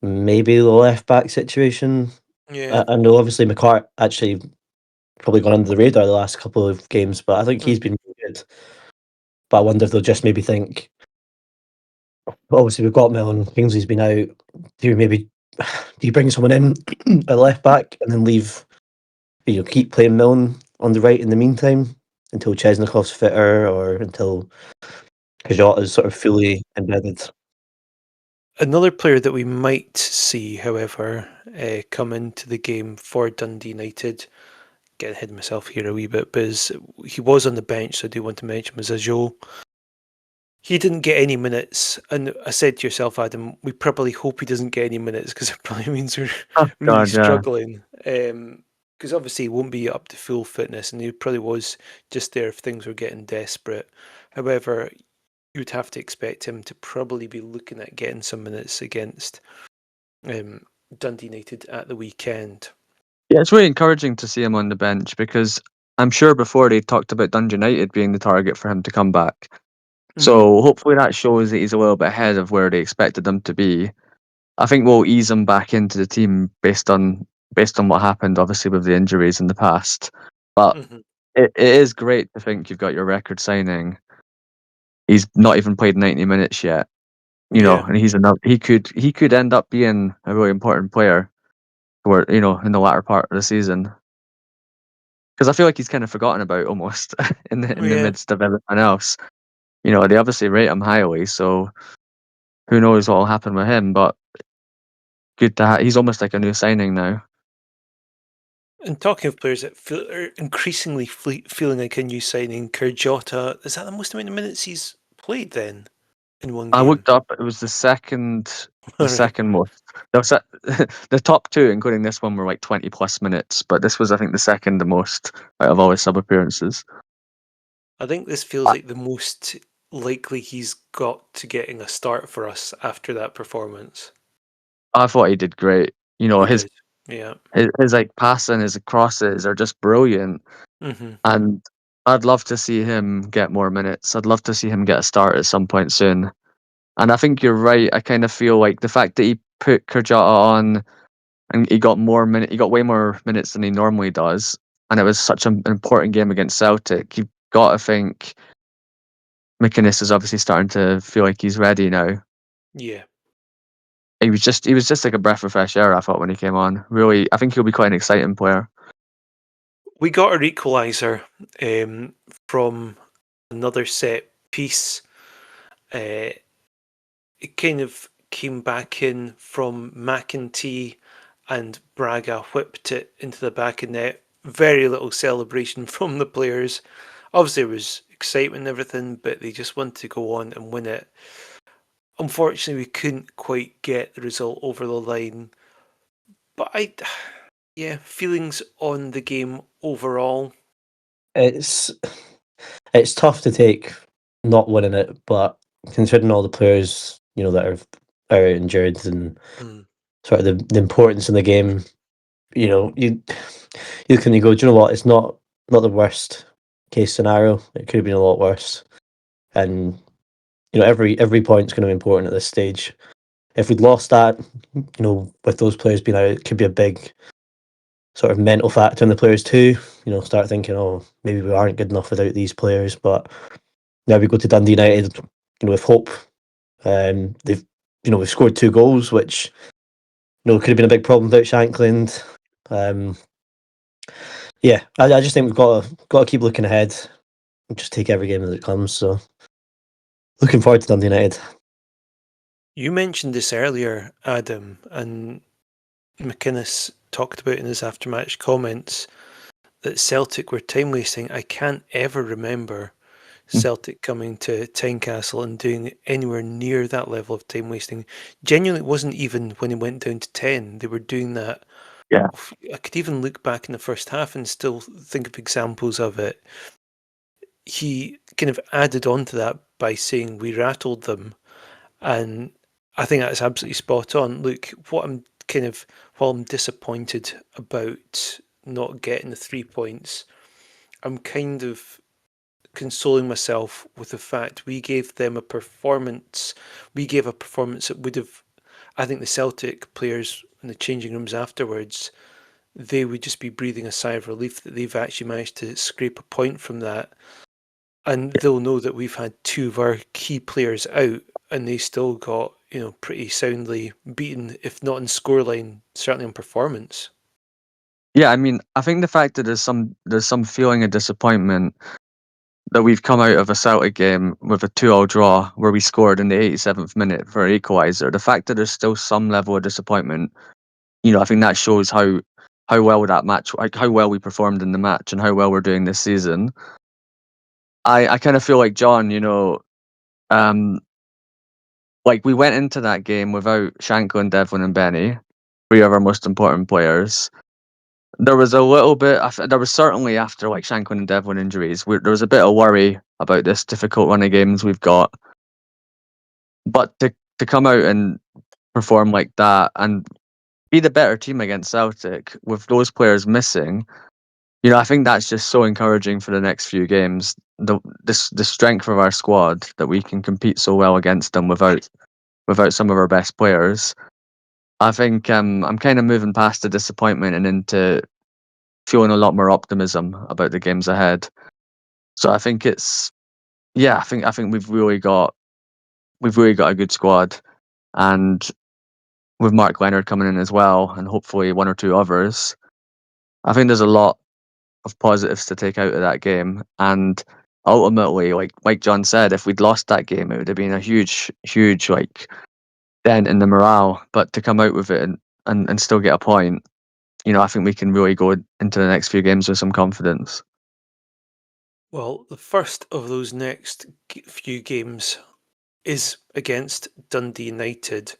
S4: maybe the left back situation.
S2: Yeah.
S4: I know obviously McCart actually probably gone under the radar the last couple of games, but I think he's
S2: Mm-hmm.
S4: been really good. But I wonder if they'll just maybe think, obviously we've got Millen, Kingsley's been out. Do you bring someone in at left back and then leave, keep playing Millen on the right in the meantime until Chesnikov's fitter or until Kajota's sort of fully embedded?
S2: Another player that we might see, however, come into the game for Dundee United, getting ahead of myself here a wee bit, but he was on the bench, so I do want to mention him, is Ajo. He didn't get any minutes, and I said to yourself, Adam, we probably hope he doesn't get any minutes because it probably means we're
S3: Oh
S2: really
S3: God, yeah.
S2: struggling. Because obviously he won't be up to full fitness, and he probably was just there if things were getting desperate. However, you would have to expect him to probably be looking at getting some minutes against Dundee United at the weekend.
S3: Yeah, it's really encouraging to see him on the bench because I'm sure before they talked about Dundee United being the target for him to come back. So hopefully that shows that he's a little bit ahead of where they expected him to be. I think we'll ease him back into the team based on what happened, obviously with the injuries in the past. But
S2: Mm-hmm.
S3: it is great to think you've got your record signing. He's not even played 90 minutes yet,
S2: Yeah,
S3: and he could end up being a really important player for in the latter part of the season. Because I feel like he's kind of forgotten about almost in the
S2: yeah.
S3: midst of everything else. They obviously rate him highly, so who knows what will happen with him? But good to he's almost like a new signing now.
S2: And talking of players that are increasingly feeling like a new signing, Kurjota, is that the most amount of minutes he's played then in one
S3: I
S2: game?
S3: looked up; it was the second, the
S2: All right.
S3: second most. The top two, including this one, were like 20 plus minutes, but this was, I think, the second the most out of all his sub appearances.
S2: I think this feels like the most likely he's got to getting a start for us after that performance.
S3: I thought he did great.
S2: He
S3: His
S2: did. Yeah.
S3: his like passing, his crosses are just brilliant,
S2: Mm-hmm.
S3: and I'd love to see him get more minutes. I'd love to see him get a start at some point soon. And I think you're right. I kind of feel like the fact that he put Kurjata on and he got way more minutes than he normally does, and it was such an important game against Celtic. You've got to think McInnes is obviously starting to feel like he's ready now.
S2: Yeah.
S3: He was just like a breath of fresh air, I thought, when he came on. Really, I think he'll be quite an exciting player.
S2: We got our equaliser from another set piece. It kind of came back in from McEntee, and Braga whipped it into the back of net. Very little celebration from the players. Obviously, there was excitement and everything, but they just wanted to go on and win it. Unfortunately, we couldn't quite get the result over the line. But yeah, feelings on the game overall.
S4: it's tough to take not winning it, but considering all the players that are injured and
S2: Mm.
S4: sort of the importance in the game, you can go. Do you know what? It's not the worst case scenario. It could have been a lot worse, and every point's going to be important at this stage. If we'd lost that, with those players being out, it could be a big sort of mental factor in the players too. Start thinking, oh, maybe we aren't good enough without these players. But now we go to Dundee United, with hope. We've scored 2 goals, which could have been a big problem without Shankland. Yeah, I just think we've got to keep looking ahead and just take every game as it comes. So looking forward to Dundee United.
S2: You mentioned this earlier, Adam, and McInnes talked about in his after-match comments that Celtic were time wasting. I can't ever remember Celtic coming to Tynecastle and doing anywhere near that level of time wasting. Genuinely, it wasn't even when it went down to 10. They were doing that.
S3: Yeah.
S2: I could even look back in the first half and still think of examples of it. He kind of added on to that by saying we rattled them, and I think that's absolutely spot on. Look, while I'm disappointed about not getting the 3 points, I'm kind of consoling myself with the fact we gave them a performance. We gave a performance that would have, I think the Celtic players in the changing rooms afterwards, they would just be breathing a sigh of relief that they've actually managed to scrape a point from that. And they'll know that we've had 2 of our key players out and they still got, pretty soundly beaten, if not in scoreline, certainly on performance.
S3: Yeah, I mean, I think the fact that there's some feeling of disappointment that we've come out of a Celtic game with a 2-2 draw where we scored in the 87th minute for an equaliser. The fact that there's still some level of disappointment, I think that shows how well that match, like how well we performed in the match and how well we're doing this season. I kind of feel like John, um, like we went into that game without Shankland, Devlin, and Benny, 3 of our most important players. There was a little bit. There was certainly after like Shankland and Devlin injuries, there was a bit of worry about this difficult run of games we've got. But to come out and perform like that and be the better team against Celtic with those players missing, I think that's just so encouraging for the next few games. The strength of our squad that we can compete so well against them without some of our best players. I think I'm kind of moving past the disappointment and into feeling a lot more optimism about the games ahead. So I think I think we've really got a good squad, and with Mark Leonard coming in as well, and hopefully 1 or 2 others, I think there's a lot of positives to take out of that game. And ultimately, like John said, if we'd lost that game, it would have been a huge like dent in the morale. But to come out with it and still get a point, I think we can really go into the next few games with some confidence.
S2: Well, the first of those next few games is against Dundee United.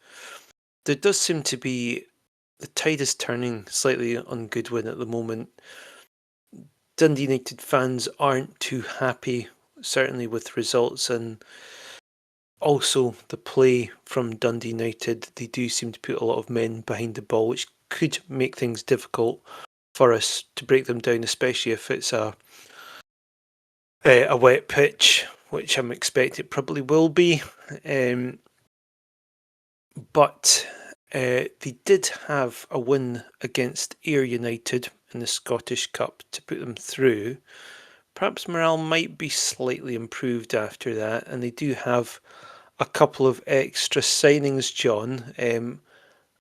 S2: There does seem to be the tide is turning slightly on Goodwin at the moment. Dundee United fans aren't too happy, certainly with results, and also the play from Dundee United. They do seem to put a lot of men behind the ball, which could make things difficult for us to break them down, especially if it's a wet pitch, which I'm expecting it probably will be. But they did have a win against Ayr United in the Scottish Cup to put them through. Perhaps morale might be slightly improved after that, and they do have a couple of extra signings, John.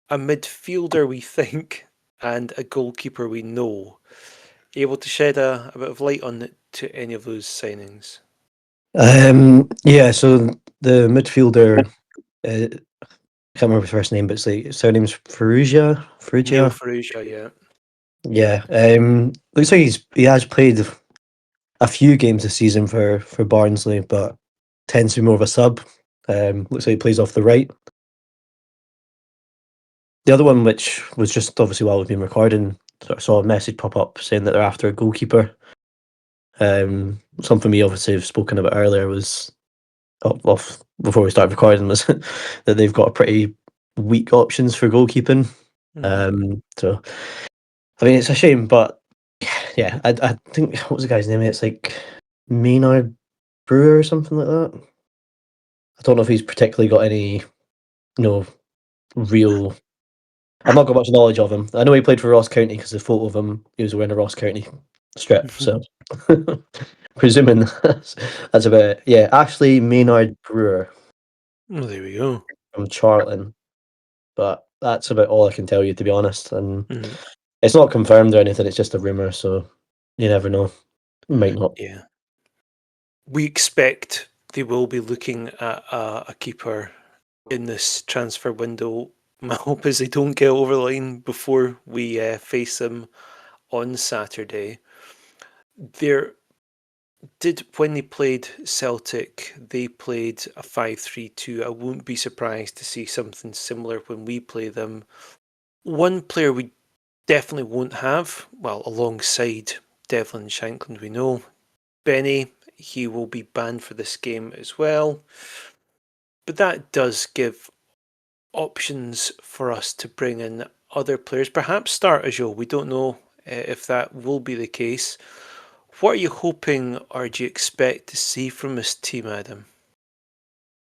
S2: A midfielder, we think, and a goalkeeper, we know. Able to shed a bit of light on to any of those signings?
S4: Yeah, so the midfielder, I can't remember his first name, but it's like surname's
S2: Neil
S4: Ferrugia.
S2: Ferrugia, yeah.
S4: Yeah, looks like he has played a few games this season for Barnsley, but tends to be more of a sub. Looks like he plays off the right. The other one, which was just obviously while we've been recording, sort of saw a message pop up saying that they're after a goalkeeper. Something we obviously have spoken about earlier was off before we started recording was that they've got pretty weak options for goalkeeping. So I mean, it's a shame, but yeah, I think what was the guy's name? It's like Maynard Brewer or something like that. I don't know if he's particularly got any, real. I've not got much knowledge of him. I know he played for Ross County because the photo of him, he was wearing a Ross County strip. So, presuming that's about it. Yeah, Ashley Maynard Brewer
S2: Well, there we go.
S4: from Charlton. But that's about all I can tell you, to be honest. And
S2: Mhm.
S4: it's not confirmed or anything. It's just a rumor, so you never know. Might not.
S2: Yeah. We expect they will be looking at a keeper in this transfer window. My hope is they don't get over the line before we face them on Saturday. When they played Celtic, they played a 5-3-2. I won't be surprised to see something similar when we play them. One player we definitely won't have, well, alongside Devlin Shankland, we know, Benny, he will be banned for this game as well. But that does give options for us to bring in other players, perhaps start as Joe. We don't know if that will be the case. What are you hoping or do you expect to see from this team, Adam?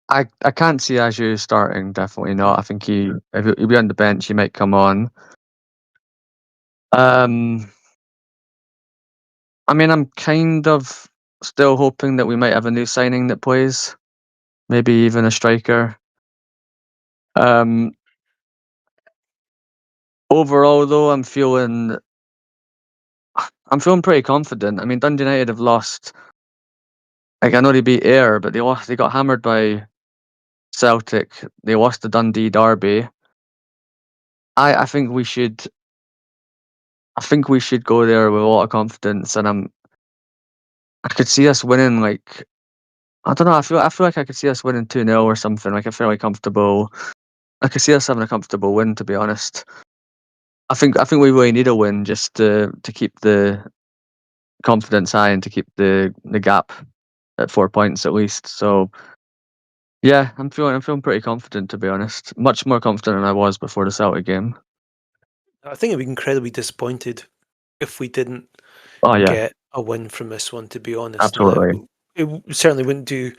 S3: I can't see Ajew starting. Definitely not. I think if he'll be on the bench, he might come on. I mean, I'm kind of still hoping that we might have a new signing that plays, maybe even a striker. Overall, though, I'm feeling pretty confident. I mean, Dundee United have lost. Like, I know they beat Ayr, but they got hammered by Celtic. They lost the Dundee derby. I think we should. I think we should go there with a lot of confidence, and I could see us winning. Like, I don't know. I feel like I could see us winning 2-0 or something. Like, I feel like comfortable. I could see us having a comfortable win. To be honest, I think we really need a win just to keep the confidence high and to keep the gap at 4 points at least. So yeah, I'm feeling pretty confident, to be honest. Much more confident than I was before the Celtic game.
S2: I think I'd be incredibly disappointed if we didn't
S3: Oh yeah,
S2: get a win from this one, to be honest.
S3: absolutely.
S2: It certainly wouldn't do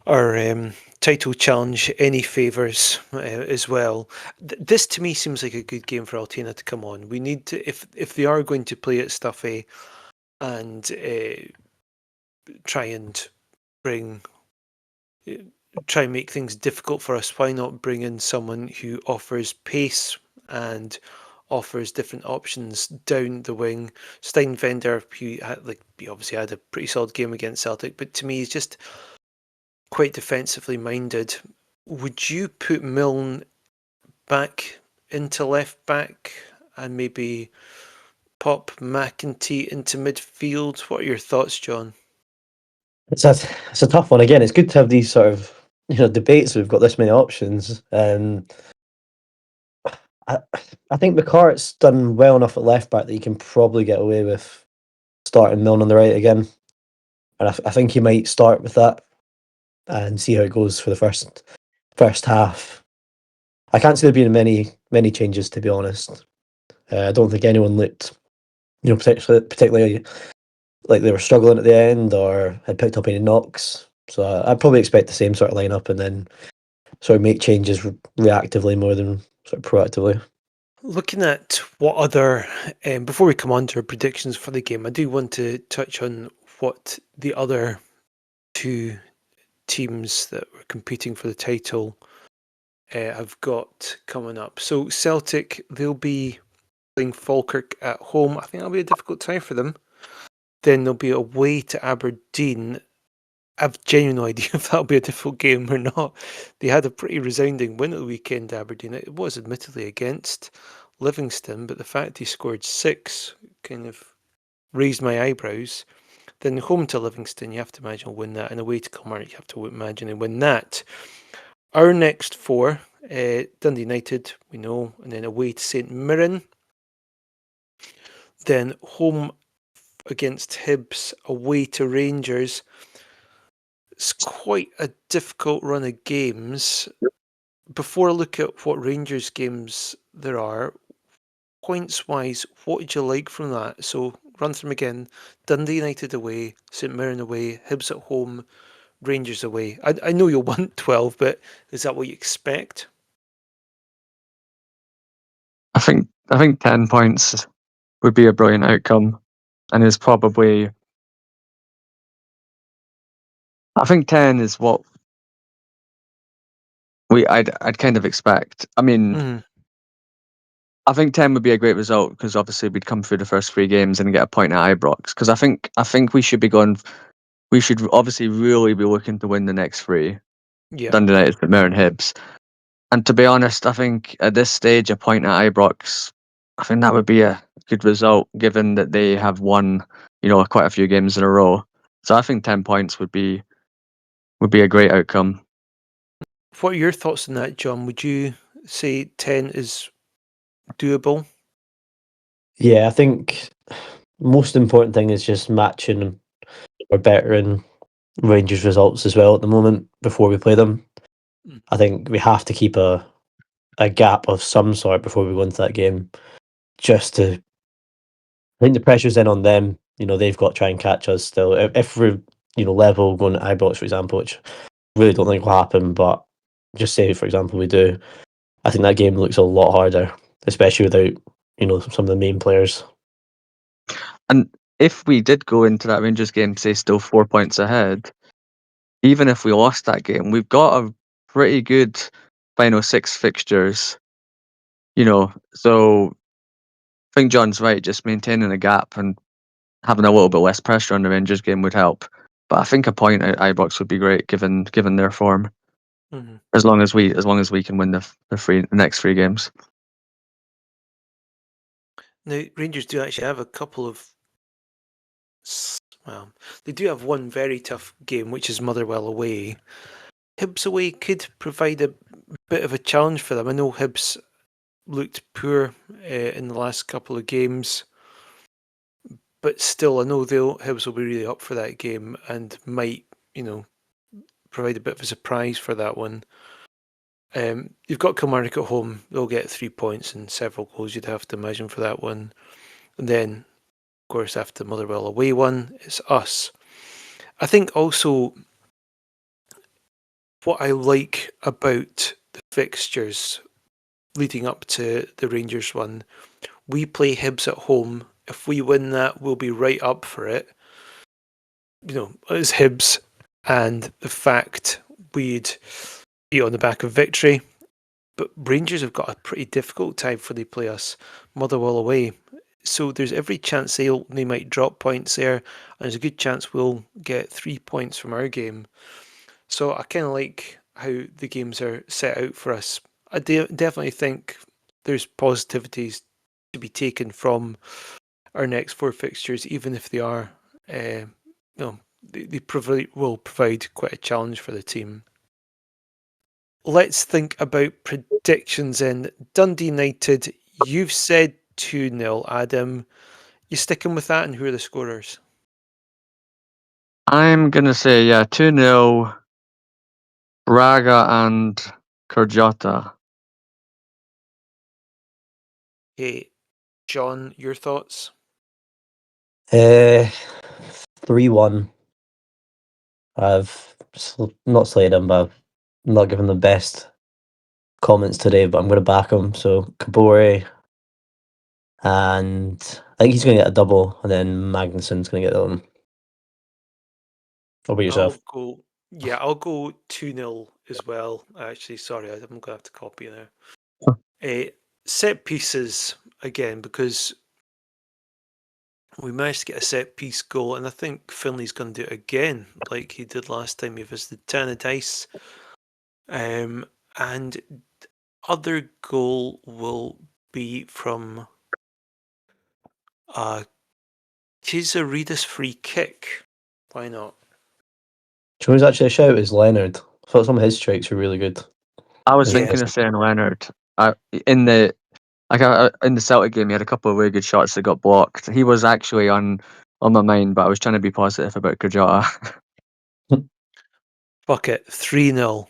S2: our title challenge any favours as well. This to me seems like a good game for Altena to come on. We need to, if they are going to play it stuffy and try and bring try and make things difficult for us, why not bring in someone who offers pace and offers different options down the wing? Steinvender, he obviously had a pretty solid game against Celtic, but to me he's just quite defensively minded. Would you put Milne back into left back and maybe pop McEntee into midfield? What are your thoughts, John?
S4: It's a tough one. Again, it's good to have these sort of debates. We've got this many options. I I think McCart's done well enough at left back that he can probably get away with starting Milne on the right again, and I think he might start with that and see how it goes for the first half. I can't see there being many changes, to be honest. I don't think anyone looked, particularly like they were struggling at the end or had picked up any knocks. So I'd probably expect the same sort of lineup and then sort of make changes reactively more than sort of proactively.
S2: Looking at what other, before we come on to our predictions for the game, I do want to touch on what the other two teams that were competing for the title have got coming up. So Celtic, they'll be playing Falkirk at home. I think that'll be a difficult time for them. Then they'll be away to Aberdeen. I've genuinely no idea if that'll be a difficult game or not. They had a pretty resounding win at the weekend, Aberdeen. It was admittedly against Livingston, but the fact he scored 6 kind of raised my eyebrows. Then home to Livingston, you have to imagine will win that, and away to Kilmarnock, you have to imagine they win that. Our next 4, Dundee United, we know, and then away to St Mirren. Then home against Hibs, away to Rangers. It's quite a difficult run of games. Before I look at what Rangers games there are, points-wise, what did you like from that? So run through them again. Dundee United away, St Mirren away, Hibs at home, Rangers away. I know you'll want 12, but is that what you expect?
S3: I think 10 points would be a brilliant outcome, and is probably. I think 10 is what I'd kind of expect. I mean,
S2: Mhm.
S3: I think 10 would be a great result because obviously we'd come through the first 3 games and get a point at Ibrox. Because I think we should be going. We should obviously really be looking to win the next 3.
S2: Yeah.
S3: Dundee United, St Mirren, Hibs. And to be honest, I think at this stage, a point at Ibrox, I think that would be a good result given that they have won, quite a few games in a row. So I think 10 points would be a great outcome.
S2: What are your thoughts on that, John? Would you say 10 is doable?
S4: Yeah, I think most important thing is just matching or bettering Rangers results as well at the moment before we play them.
S2: Mm.
S4: I think we have to keep a gap of some sort before we go into that game. Just to, I think the pressure's in on them. They've got to try and catch us still. If we're level going to Ibrox, for example, which I really don't think will happen, but just say for example we do, I think that game looks a lot harder, especially without some of the main players.
S3: And if we did go into that Rangers game, say, still 4 points ahead, even if we lost that game, we've got a pretty good final 6 fixtures. So I think John's right. Just maintaining a gap and having a little bit less pressure on the Rangers game would help. But I think a point at Ibrox would be great given their form.
S2: Mm-hmm.
S3: As long as we can win the next 3 games.
S2: Now, Rangers do actually have a couple of. Well, they do have one very tough game, which is Motherwell away. Hibs away could provide a bit of a challenge for them. I know Hibs looked poor in the last couple of games, but still, I know Hibs will be really up for that game and might, provide a bit of a surprise for that one. You've got Kilmarnock at home; they'll get 3 points and several goals. You'd have to imagine for that one, and then, of course, after the Motherwell away one, it's us. I think also what I like about the fixtures leading up to the Rangers one, we play Hibs at home. If we win that, we'll be right up for it. As Hibs, and the fact we'd be on the back of victory. But Rangers have got a pretty difficult time before they play us, Motherwell away. So there's every chance they might drop points there, and there's a good chance we'll get 3 points from our game. So I kind of like how the games are set out for us. I definitely think there's positivities to be taken from our next 4 fixtures, even if they are, they will provide quite a challenge for the team. Let's think about predictions in Dundee United. You've said 2-0, Adam. You sticking with that, and who are the scorers?
S3: I'm gonna say 2-0 Braga and Kurjata.
S2: Hey, John, your thoughts?
S4: 3-1. I've not slayed him, but I've not given the best comments today, but I'm going to back him. So Kabore, and I think he's going to get a double, and then Magnuson's going to get the one. What about yourself?
S2: I'll go 2-0 as well. Actually, sorry, I'm going to have to copy you there. Set pieces again, because we managed to get a set piece goal, and I think Finley's going to do it again, like he did last time he visited Tannadice. And other goal will be from Chizarides free kick. Why not?
S4: Do you know who's actually a shout is Leonard. I thought some of his strikes were really good.
S3: I was
S2: Yeah.
S3: thinking of saying Leonard. In the Celtic game, he had a couple of really good shots that got blocked. He was actually on on my mind, but I was trying to be positive about Drought.
S2: Fuck it, 3-0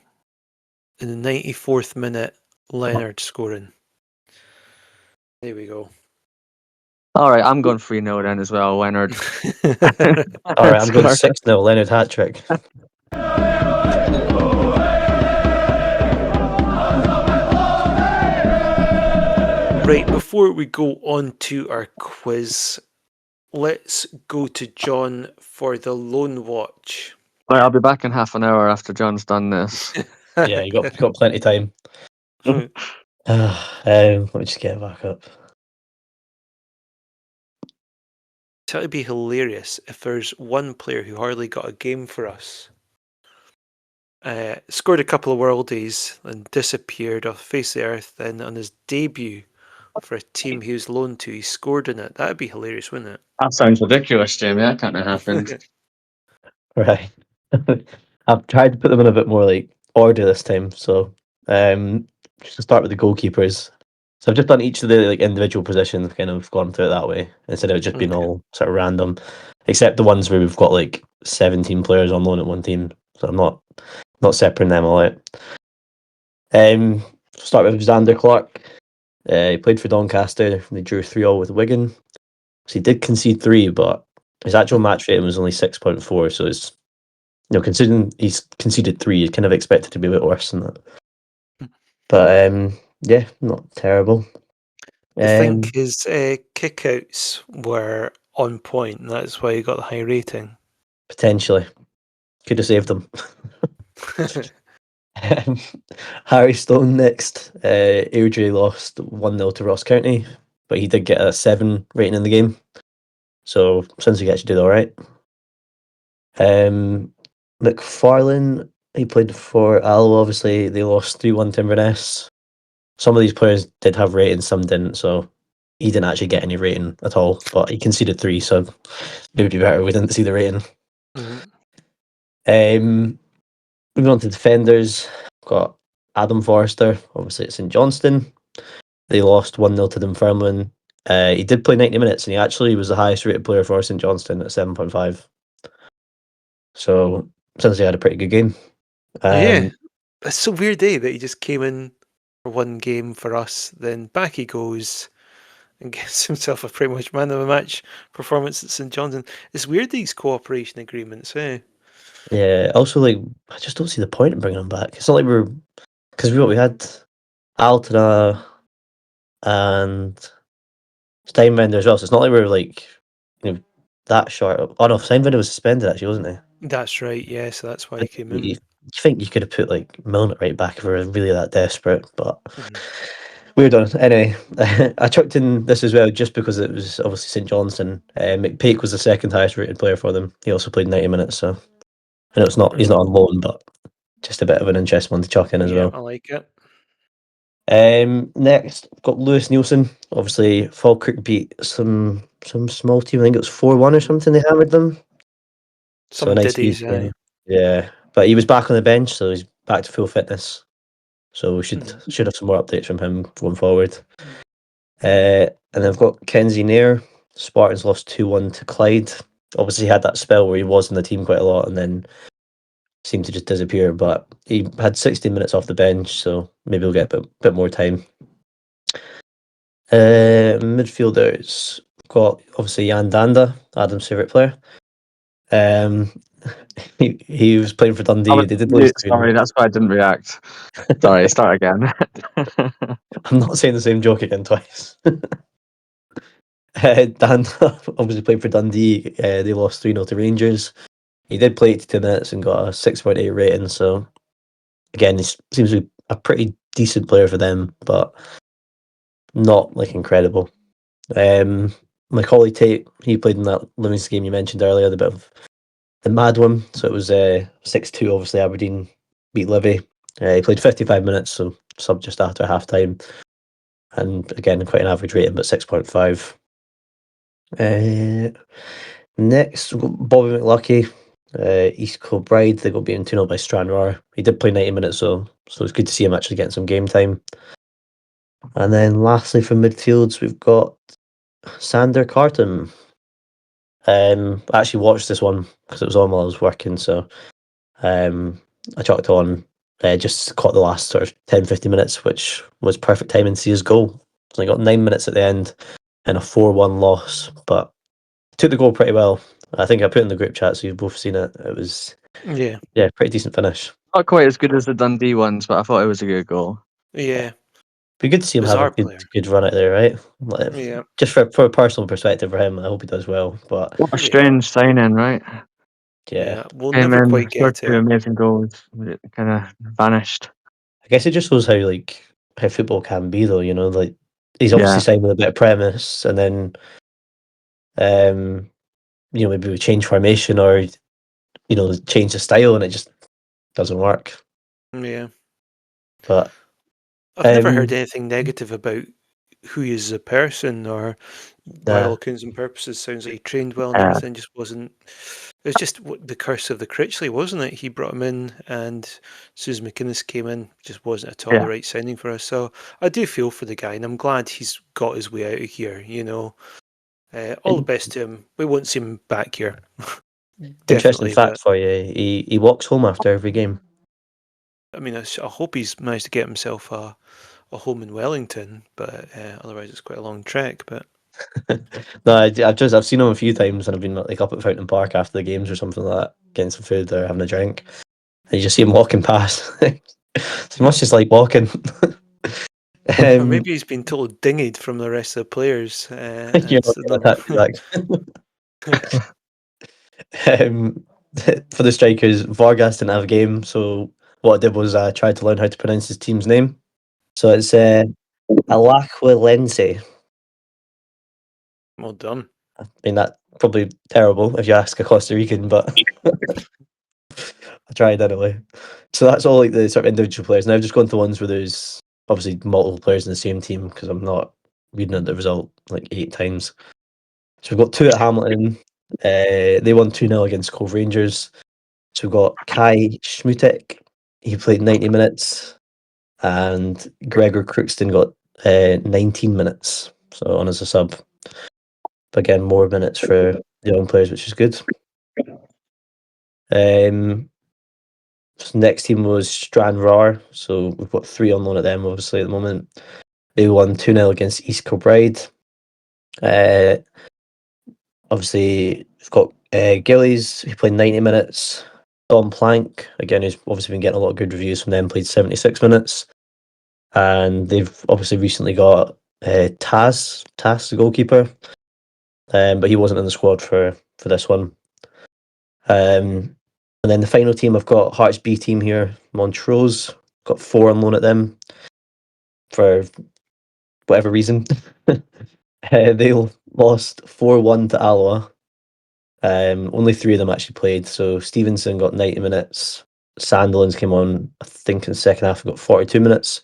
S2: in the 94th minute. Leonard scoring. There we go.
S3: All right, I'm going 3-0 then as well, Leonard.
S4: All right, I'm going 6-0. Leonard hat trick.
S2: Right, before we go on to our quiz, let's go to John for the loan watch.
S3: Right, I'll be back in half an hour after John's done this.
S4: Yeah, you got plenty of time. Let me just get it back up.
S2: That would be hilarious if there's one player who hardly got a game for us, scored a couple of worldies and disappeared off the face of the earth. Then on his debut for a team he was loaned to, he scored in it. That would be hilarious, wouldn't it?
S3: That sounds ridiculous, Jamie. That can't have happened.
S4: Right. I've tried to put them in a bit more like order this time. So just to start with the goalkeepers. So I've just done each of the like individual positions, kind of gone through it that way instead of it just being
S2: Okay.
S4: all sort of random, except the ones where we've got like 17 players on loan at one team. So I'm not separating them all out. Start with Xander Clark. He played for Doncaster. They drew 3-3 with Wigan. So he did concede 3, but his actual match rating was only 6.4. So it's, considering he's conceded 3, you kind of expect it to be a bit worse than that. But yeah, not terrible.
S2: I think his kickouts were on point, and that's why he got the high rating.
S4: Potentially. Could have saved them. Harry Stone next. Airdrie lost 1-0 to Ross County, but he did get a 7 rating in the game. So Cincy actually did alright. McFarlane, he played for Alloa, obviously. They lost 3-1 to Inverness. Some of these players did have ratings, some didn't, so he didn't actually get any rating at all, but he conceded 3, so it would be better we didn't see the rating. Moving on to defenders, got Adam Forrester, obviously at St Johnstone. They lost 1-0 to Dunfermline. He did play 90 minutes, and he actually was the highest rated player for St Johnstone at 7.5. So, since he had a pretty good game.
S2: Yeah. It's so weird, that he just came in for one game for us, then back he goes and gets himself a pretty much man of the match performance at St Johnstone. It's weird, these cooperation agreements, eh?
S4: Yeah, also, like, I just don't see the point in bringing him back. It's not like because we had Altena and Steinbender as well, so it's not like we're like, that short. Oh no, Steinbender was suspended actually, wasn't he?
S2: That's right, yeah, so that's why he came in.
S4: You think you could have put like Milner right back if we were really that desperate, but we're done. Anyway, I chucked in this as well just because it was obviously St Johnstone. McPake was the second highest rated player for them. He also played 90 minutes, so I know he's not on loan, but just a bit of an interesting one to chuck in as
S2: Yeah,
S4: well.
S2: I like it.
S4: Next, got Lewis Nielsen. Obviously, Falkirk beat some small team. I think it was 4-1 or something. They hammered them. So a
S2: Some
S4: nice
S2: ditties,
S4: easy game. Yeah, but he was back on the bench, so he's back to full fitness. So we should have some more updates from him going forward. And then I've got Kenzie Nair. Spartans lost 2-1 to Clyde. Obviously, he had that spell where he was in the team quite a lot, and then seemed to just disappear. But he had 60 minutes off the bench, so maybe he'll get a bit more time. Midfielders got obviously Jan Danda, Adam's favourite player. He was playing for Dundee. They did lose.
S3: Sorry, that's why I didn't react. Sorry, start again.
S4: I'm not saying the same joke again twice. Danda obviously played for Dundee. They lost 3-0 to Rangers. He did play 82 minutes and got a 6.8 rating. So again, he seems to be a pretty decent player for them, but not like incredible. Macaulay Tate, he played in that Livingston game you mentioned earlier, the bit of the mad one. So it was 6-2. Obviously, Aberdeen beat Livy. He played 55 minutes, so sub just after half time. And again, quite an average rating, but 6.5. Next, we've got Bobby McLucky, East Kilbride. They got beaten 2-0 by Stranraer. He did play 90 minutes, so it's good to see him actually getting some game time. And then lastly, from midfields, we've got Sander Carton. I actually watched this one because it was on while I was working, so I chucked on, just caught the last sort of 10-15 minutes, which was perfect timing to see his goal. So he got 9 minutes at the end in a 4-1 loss, but took the goal pretty well. I think I put it in the group chat, so you've both seen it. It was,
S2: Yeah,
S4: pretty decent finish.
S3: Not quite as good as the Dundee ones, but I thought it was a good goal.
S2: yeah,
S4: Be good to see him have a
S2: bizarre
S4: good,
S2: player.
S4: good run out there, right? Like,
S2: Yeah,
S4: just for a personal perspective for him, I hope he does well. But
S3: What a
S2: Yeah.
S3: strange signing, right?
S4: yeah,
S2: We'll
S3: Came
S2: never
S3: in,
S2: quite
S3: scored
S2: get
S3: 2
S2: it.
S3: amazing goals, kind of vanished.
S4: I guess it just shows how football can be, though. Like he's obviously
S3: Yeah.
S4: signed with a bit of premise, and then maybe we change formation or change the style, and it just doesn't work.
S2: Yeah,
S4: But
S2: I've never heard
S4: um,
S2: anything negative about who he is as a person, or by all accounts and purposes, sounds like he trained well and everything. Just wasn't. It was just the curse of the Critchley, wasn't it? He brought him in, and Susan McInnes came in. Just wasn't at all
S3: Yeah.
S2: the right signing for us. So I do feel for the guy, and I'm glad he's got his way out of here. All the best to him. We won't see him back here.
S4: interesting
S2: Definitely,
S4: fact
S2: but
S4: for you: he walks home after every game.
S2: I mean, I hope he's managed to get himself a home in Wellington, but otherwise it's quite a long trek. But
S4: No, I've seen him a few times, and I've been like up at Fountain Park after the games or something like that, getting some food or having a drink, and you just see him walking past. So he must just like walking.
S2: or
S4: um,
S2: maybe he's been totally dinghied from the rest of the players.
S4: you
S2: And
S4: know,
S2: so
S4: that exact. um, for the strikers, Vargas didn't have a game, so what I did was I tried to learn how to pronounce his team's name. So it's Alajuelense.
S2: Well done.
S4: I mean, that probably terrible if you ask a Costa Rican, but I tried anyway. So that's all like the sort of individual players. Now I've just gone to ones where there's obviously multiple players in the same team because I'm not reading out the result like 8 times. So we've got two at Hamilton. They won 2-0 against Cove Rangers. So we've got Kai Schmutek. He played 90 minutes. And Gregor Crookston got 19 minutes. So on as a sub. But again, more minutes for the young players, which is good. So next team was Stranraer. So we've got 3 on loan at them, obviously, at the moment. They won 2-0 against East Kilbride. Obviously, we've got Gillies, who played 90 minutes. Dom Plank, again, who's obviously been getting a lot of good reviews from them, played 76 minutes. And they've obviously recently got Taz, the goalkeeper. But he wasn't in the squad for this one. And then the final team, I've got Hearts B team here, Montrose. Got 4 on loan at them for whatever reason. They lost 4-1 to Alloa. Only 3 of them actually played. So Stevenson got 90 minutes. Sandilands came on, I think, in the second half and got 42 minutes.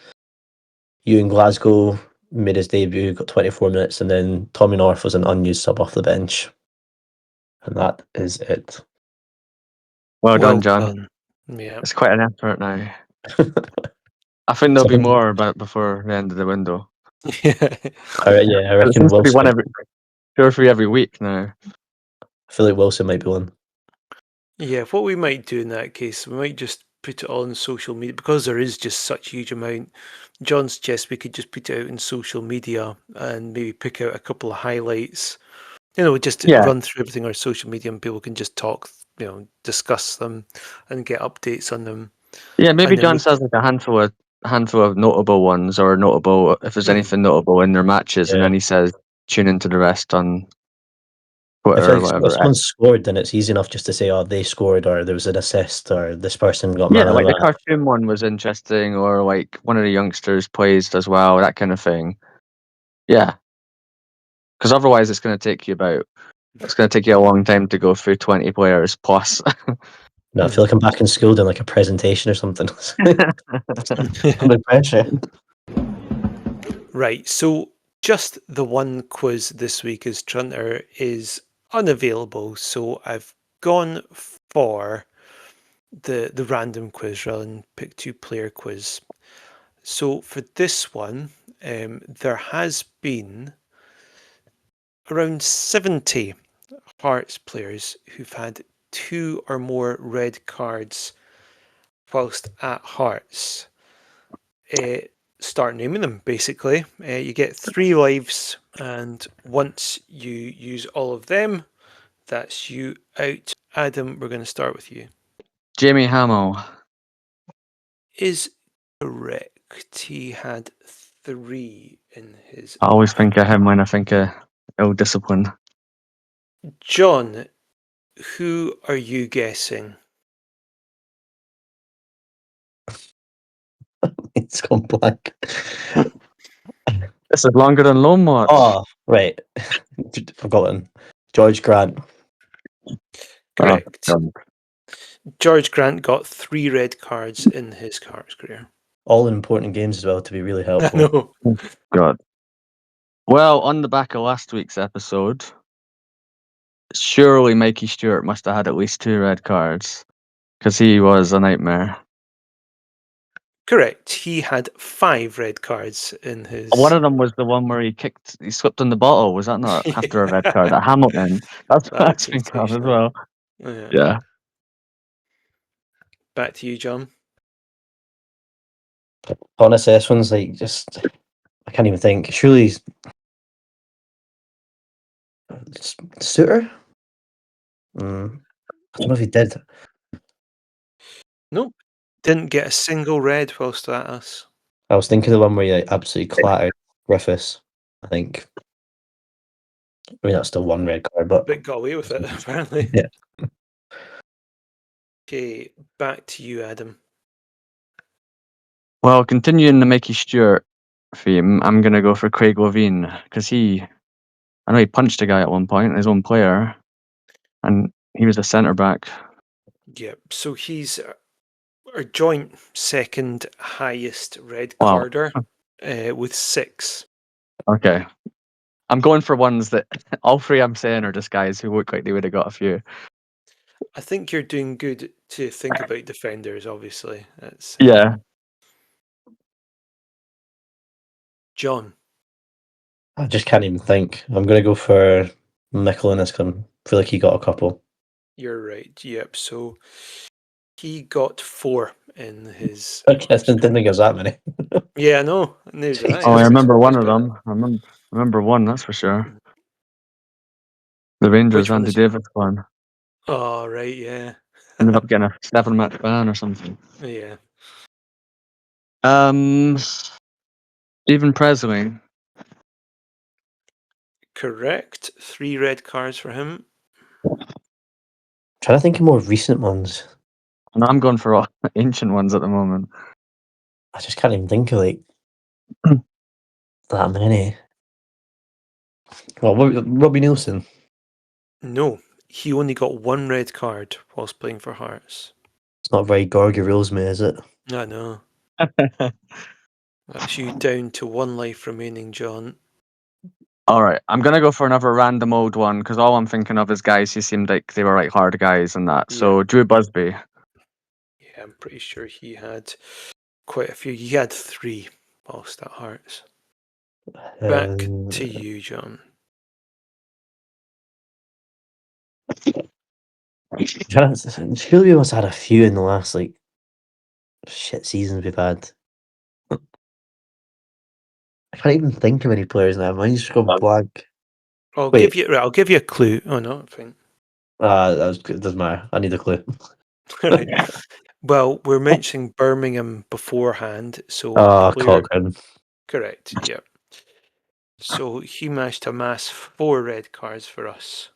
S4: Ewan Glasgow made his debut, got 24 minutes. And then Tommy North was an unused sub off the bench. And that is it.
S3: Well
S2: Well
S3: done, John.
S2: done. Yeah.
S3: It's quite an effort now. I think there'll be more about before the end of the window.
S2: Yeah.
S4: I
S3: It
S4: reckon
S3: seems to be
S4: Wilson.
S3: 2 or 3 every week now.
S4: I feel like Wilson might be one.
S2: Yeah, what we might do in that case, we might just put it on social media because there is just such a huge amount. John suggests we could just put it out in social media and maybe pick out a couple of highlights. Just
S3: Yeah.
S2: run through everything on our social media and people can just talk, discuss them and get updates on them.
S3: Yeah, maybe
S2: And then
S3: John says like a handful of notable ones, or notable if there's anything notable in their matches, and
S4: Yeah.
S3: then he says tune into the rest on
S4: I
S3: Twitter
S4: feel
S3: or
S4: like
S3: whatever.
S4: if someone scored, then it's easy enough just to say, "Oh, they scored," or "There was an assist," or "This person got man
S3: Yeah,
S4: of the
S3: like the
S4: match."
S3: cartoon one was interesting, or like one of the youngsters plays as well, that kind of thing. Yeah, because otherwise it's going to take you a long time to go through 20 players plus.
S4: No, I feel like I'm back in school doing like a presentation or something. Under pressure.
S2: Right, so just the one quiz this week is Trunter is unavailable, so I've gone for the random quiz rather than pick 2-player quiz. So for this one, there has been around 70 Hearts players who've had 2 or more red cards whilst at Hearts. Start naming them, basically. You get 3 lives, and once you use all of them, that's you out. Adam, we're going to start with you.
S3: Jamie Hamill.
S2: Is correct. He had 3 in his.
S3: I always think of him when I think of ill discipline.
S2: John, who are you guessing?
S4: It's gone blank.
S3: This is longer than Loan Watch.
S4: Oh, right. I've got one. George Grant.
S2: Correct.
S3: God.
S2: George Grant got 3 red cards in his Hearts career.
S4: All in important games as well, to be really
S2: I
S4: helpful.
S2: know.
S3: God. Well, on the back of last week's episode, surely Mikey Stewart must have had at least 2 red cards because he was a nightmare.
S2: Correct. He had 5 red cards in his.
S3: One of them was the one where he slipped on the bottle. Was that not after a red card at Hamilton? That's what I was thinking of as well.
S2: Yeah.
S3: Yeah.
S2: Back to you, John.
S4: Honestly, this one's like just I can't even think. Surely Suter? I don't know if he did.
S2: Nope. Didn't get a single red whilst at us.
S4: I was thinking the one where he absolutely clattered Griffiths. I think. I mean, that's still 1 red card, but
S2: But got away with it, apparently.
S4: Yeah.
S2: Okay, back to you, Adam.
S3: Well, continuing the Mikey Stewart theme, I'm going to go for Craig Levine because I know he punched a guy at one point, his own player, and he was a centre back.
S2: Yeah, so he's our joint second highest red
S3: Wow.
S2: carder with 6.
S3: Okay. I'm going for ones that all 3 I'm saying are just guys who look like they would have got a few.
S2: I think you're doing good to think about defenders, obviously. It's,
S3: Yeah.
S2: John.
S4: I just can't even think. I'm going to go for Michelin. I feel like he got a couple.
S2: You're right. Yep. So he got 4 in his.
S4: I didn't think it was that many.
S2: Yeah, I know. Neither did
S4: Jesus.
S3: Oh, I
S2: was
S3: remember one
S2: surprised
S3: of
S2: by
S3: them. I remember one, that's for sure.
S2: Mm.
S3: The Rangers
S2: Which one
S3: Andy
S2: is?
S3: Davis one.
S2: Oh, right. Yeah.
S3: Ended up getting a 7-match ban or something.
S2: Yeah.
S3: Stephen Presley.
S2: Correct. 3 red cards for him.
S4: Trying to think of more recent ones.
S3: And I'm going for all ancient ones at the moment.
S4: I just can't even think of like that many. Well, Robbie Nielsen.
S2: No, he only got 1 red card whilst playing for Hearts.
S4: It's not very Gorgie rules me, is it?
S2: I know. That's you down to 1 life remaining, John.
S3: All right, I'm gonna go for another random old one because all I'm thinking of is guys who seemed like they were like hard guys and that. So Drew Busby.
S2: Yeah, I'm pretty sure he had quite a few. He had 3 whilst at Hearts. Back to you, John.
S4: Surely we must have had a few in the last like shit seasons we've had. I can't even think of any players now. Mine's just gone blank.
S2: I'll
S4: Wait.
S2: give you a clue. Oh no, fine.
S4: It doesn't matter. I need a clue.
S2: Right. Well, we're mentioning Birmingham beforehand, so
S4: Cochrane.
S2: correct. Yep. So he managed to amass 4 red cards for us,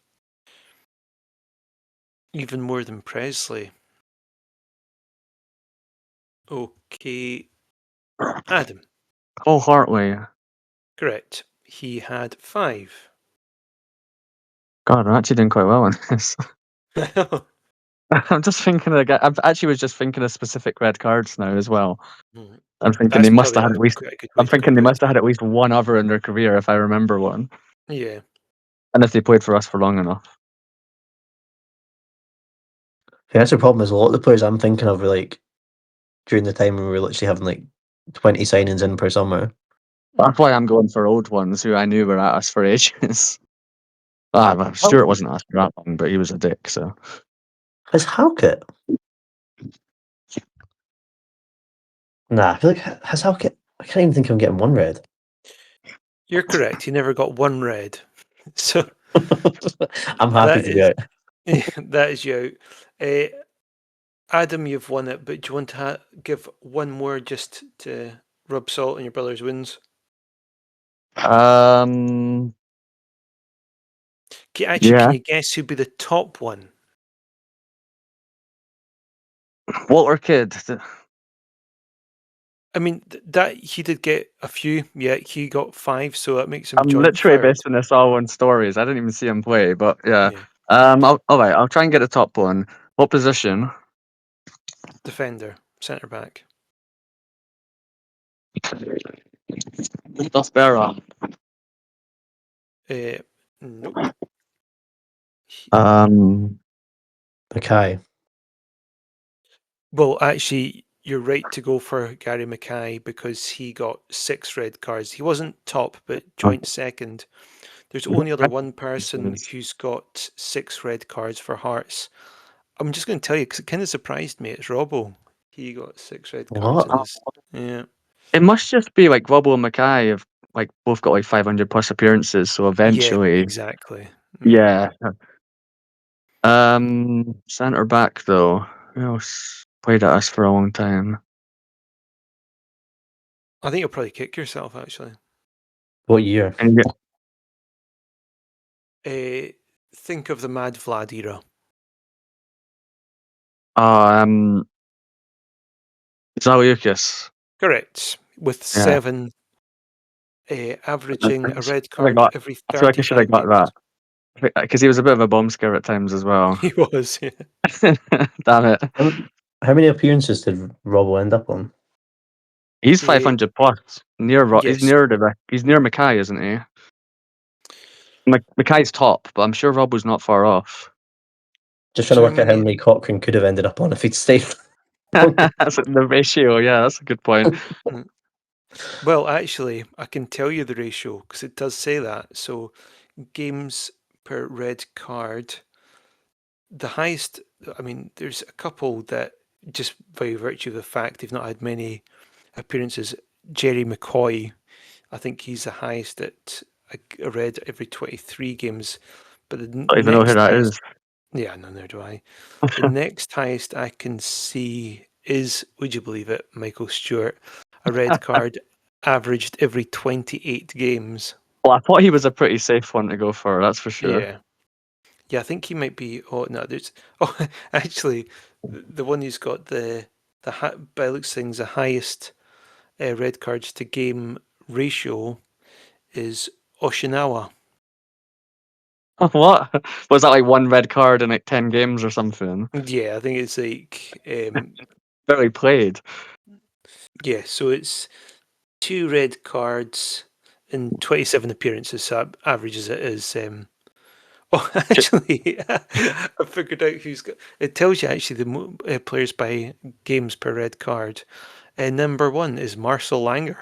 S2: even more than Presley. Okay, Adam.
S3: Cole Hartley.
S2: Correct. He had 5.
S3: God, I'm actually doing quite well on this. I'm just thinking of I actually was just thinking of specific red cards now as well. I'm thinking
S2: That's
S3: they must have had
S2: probably
S3: at least.
S2: quite a good way
S3: I'm
S2: to go
S3: thinking they
S2: about
S3: must have had at least one other in their career if I remember one,
S2: it. Yeah.
S3: and if they played for us for long enough.
S4: Yeah, that's the problem. Is a lot of the players I'm thinking of were like during the time when we were literally having like 20 signings in per summer.
S3: That's why I'm going for old ones who I knew were at us for ages. Well, Stuart wasn't asked for that one, but he was a dick, so.
S4: Has Halkett? Nah, I feel like has Halkett. I can't even think of him getting one red.
S2: You're correct. He never got one red. So
S4: I'm happy
S2: that
S4: to be
S2: is
S4: out.
S2: that is you out. Adam, you've won it, but do you want to give one more just to rub salt in your brother's wounds?
S3: Um.
S2: Actually,
S3: Yeah.
S2: can you guess who'd be the top one?
S3: Walter Kidd.
S2: I mean, that he did get a few. Yeah, he got 5, so that makes him
S3: I'm
S2: joint
S3: literally
S2: third.
S3: basing this all on stories. I didn't even see him play, but yeah.
S2: Yeah,
S3: All right. I'll try and get the top one. What position?
S2: defender, centre back.
S3: That's better.
S2: Nope.
S3: Um.
S4: Mackay.
S2: Well, actually, you're right to go for Gary Mackay because he got 6 red cards. He wasn't top, but joint second. There's only other one person who's got 6 red cards for Hearts. I'm just going to tell you because it kind of surprised me. It's Robbo. He got 6 red cards
S4: What?
S2: in his. Yeah.
S3: It must just be like Robbo and Mackay have like both got like 500 plus appearances, so
S2: Yeah,
S3: eventually,
S2: exactly.
S3: yeah. Centre back though. Who else played at us for a long time?
S2: I think you'll probably kick yourself actually.
S4: What year?
S3: And you
S2: Think of the Mad Vlad era.
S3: Zaliukas.
S2: Correct. With
S3: Yeah.
S2: 7, averaging a red
S3: I
S2: card every
S3: feel like I should have
S2: 35
S3: got
S2: games.
S3: that because he was a bit of a bomb scare at times as well.
S2: He was, yeah.
S3: Damn it.
S4: How many appearances did Robbo end up on?
S3: He's 500 plus. He's
S2: Yes.
S3: he's near Mackay, isn't he? Mackay's top, but I'm sure Rob was not far off.
S4: Just trying to work out how many Cochrane could have ended up on if he'd stayed.
S3: That's the ratio. Yeah, that's a good point.
S2: Well, actually, I can tell you the ratio because it does say that. So, games per red card, the highest, I mean, there's a couple that just by virtue of the fact they've not had many appearances. Jerry McCoy, I think he's the highest at a red every 23 games. But the
S3: I don't even know who
S2: next
S3: that
S2: highest,
S3: is.
S2: yeah, no, neither do I. The next highest I can see is, would you believe it, Michael Stewart, a red card averaged every 28 games.
S3: Well, I thought he was a pretty safe one to go for. That's for sure.
S2: Yeah. Yeah, I think he might be. Oh, no, there's. Oh, actually, the one who's got by the looks of things, the highest red cards to game ratio is Oshinawa.
S3: What was that like? One red card in like 10 games or something?
S2: Yeah, I think it's like.
S3: Barely played.
S2: Yeah, so it's 2 red cards in 27 appearances, so that averages it as. Oh, actually, I figured out who's got. It tells you actually the players by games per red card. Number 1 is Marcel Langer.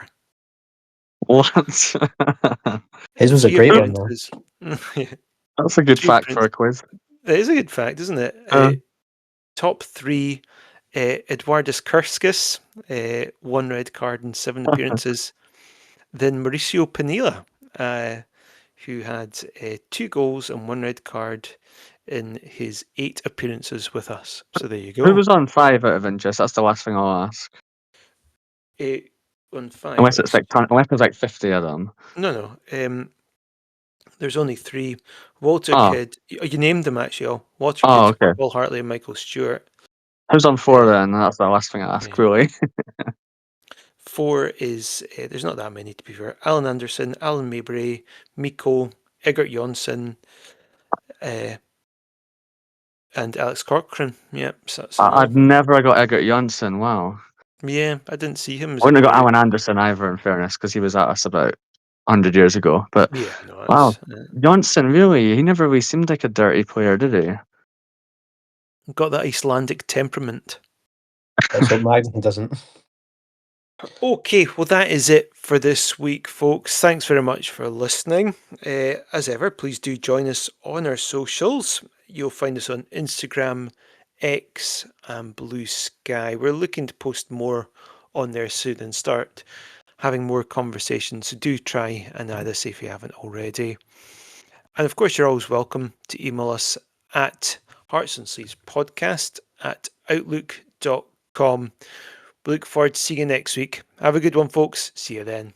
S3: What?
S4: His was a
S2: 3
S4: great one, though.
S2: appearances. Yeah,
S3: That's a good
S2: 3
S3: fact for a
S2: appearances.
S3: quiz.
S2: It is a good fact, isn't it? Top 3, Eduardus Kurskis, 1 red card and 7 appearances. Then Mauricio Pinilla, who had 2 goals and 1 red card in his 8 appearances with us. So there you
S3: Who
S2: go.
S3: was on 5 out of interest? That's the last thing I'll ask.
S2: 8 on 5.
S3: Unless it's unless there's like 50 of them.
S2: No. There's only 3. Walter
S3: Oh.
S2: Kidd. You named them actually. Oh, Walter
S3: Oh,
S2: Kidd,
S3: okay.
S2: Paul Hartley, and Michael Stewart.
S3: Who's on 4 then? That's the last thing I ask,
S2: Yeah.
S3: really.
S2: 4 is there's not that many to be fair. Alan Anderson, Alan Mabry, Miko, Egert Jonsson, and Alex Cochrane. Yep, so that's them all.
S3: I've never got Egert Jonsson. Wow.
S2: Yeah, I didn't see him as
S3: I
S2: a
S3: wouldn't have got
S2: player.
S3: Alan Anderson either, in fairness, because he was at us about 100 years ago. But
S2: Yeah, no,
S3: wow,
S2: that's
S3: Jonsson, really? He never really seemed like a dirty player, did he?
S2: got that Icelandic temperament.
S4: Let's hope Magden doesn't.
S2: Okay, well, that is it for this week, folks. Thanks very much for listening. As ever, please do join us on our socials. You'll find us on Instagram, X, and Blue Sky. We're looking to post more on there soon and start having more conversations. So do try and add us if you haven't already. And of course, you're always welcome to email us at heartsandsleevespodcast@outlook.com. We look forward to seeing you next week. Have a good one, folks. See you then.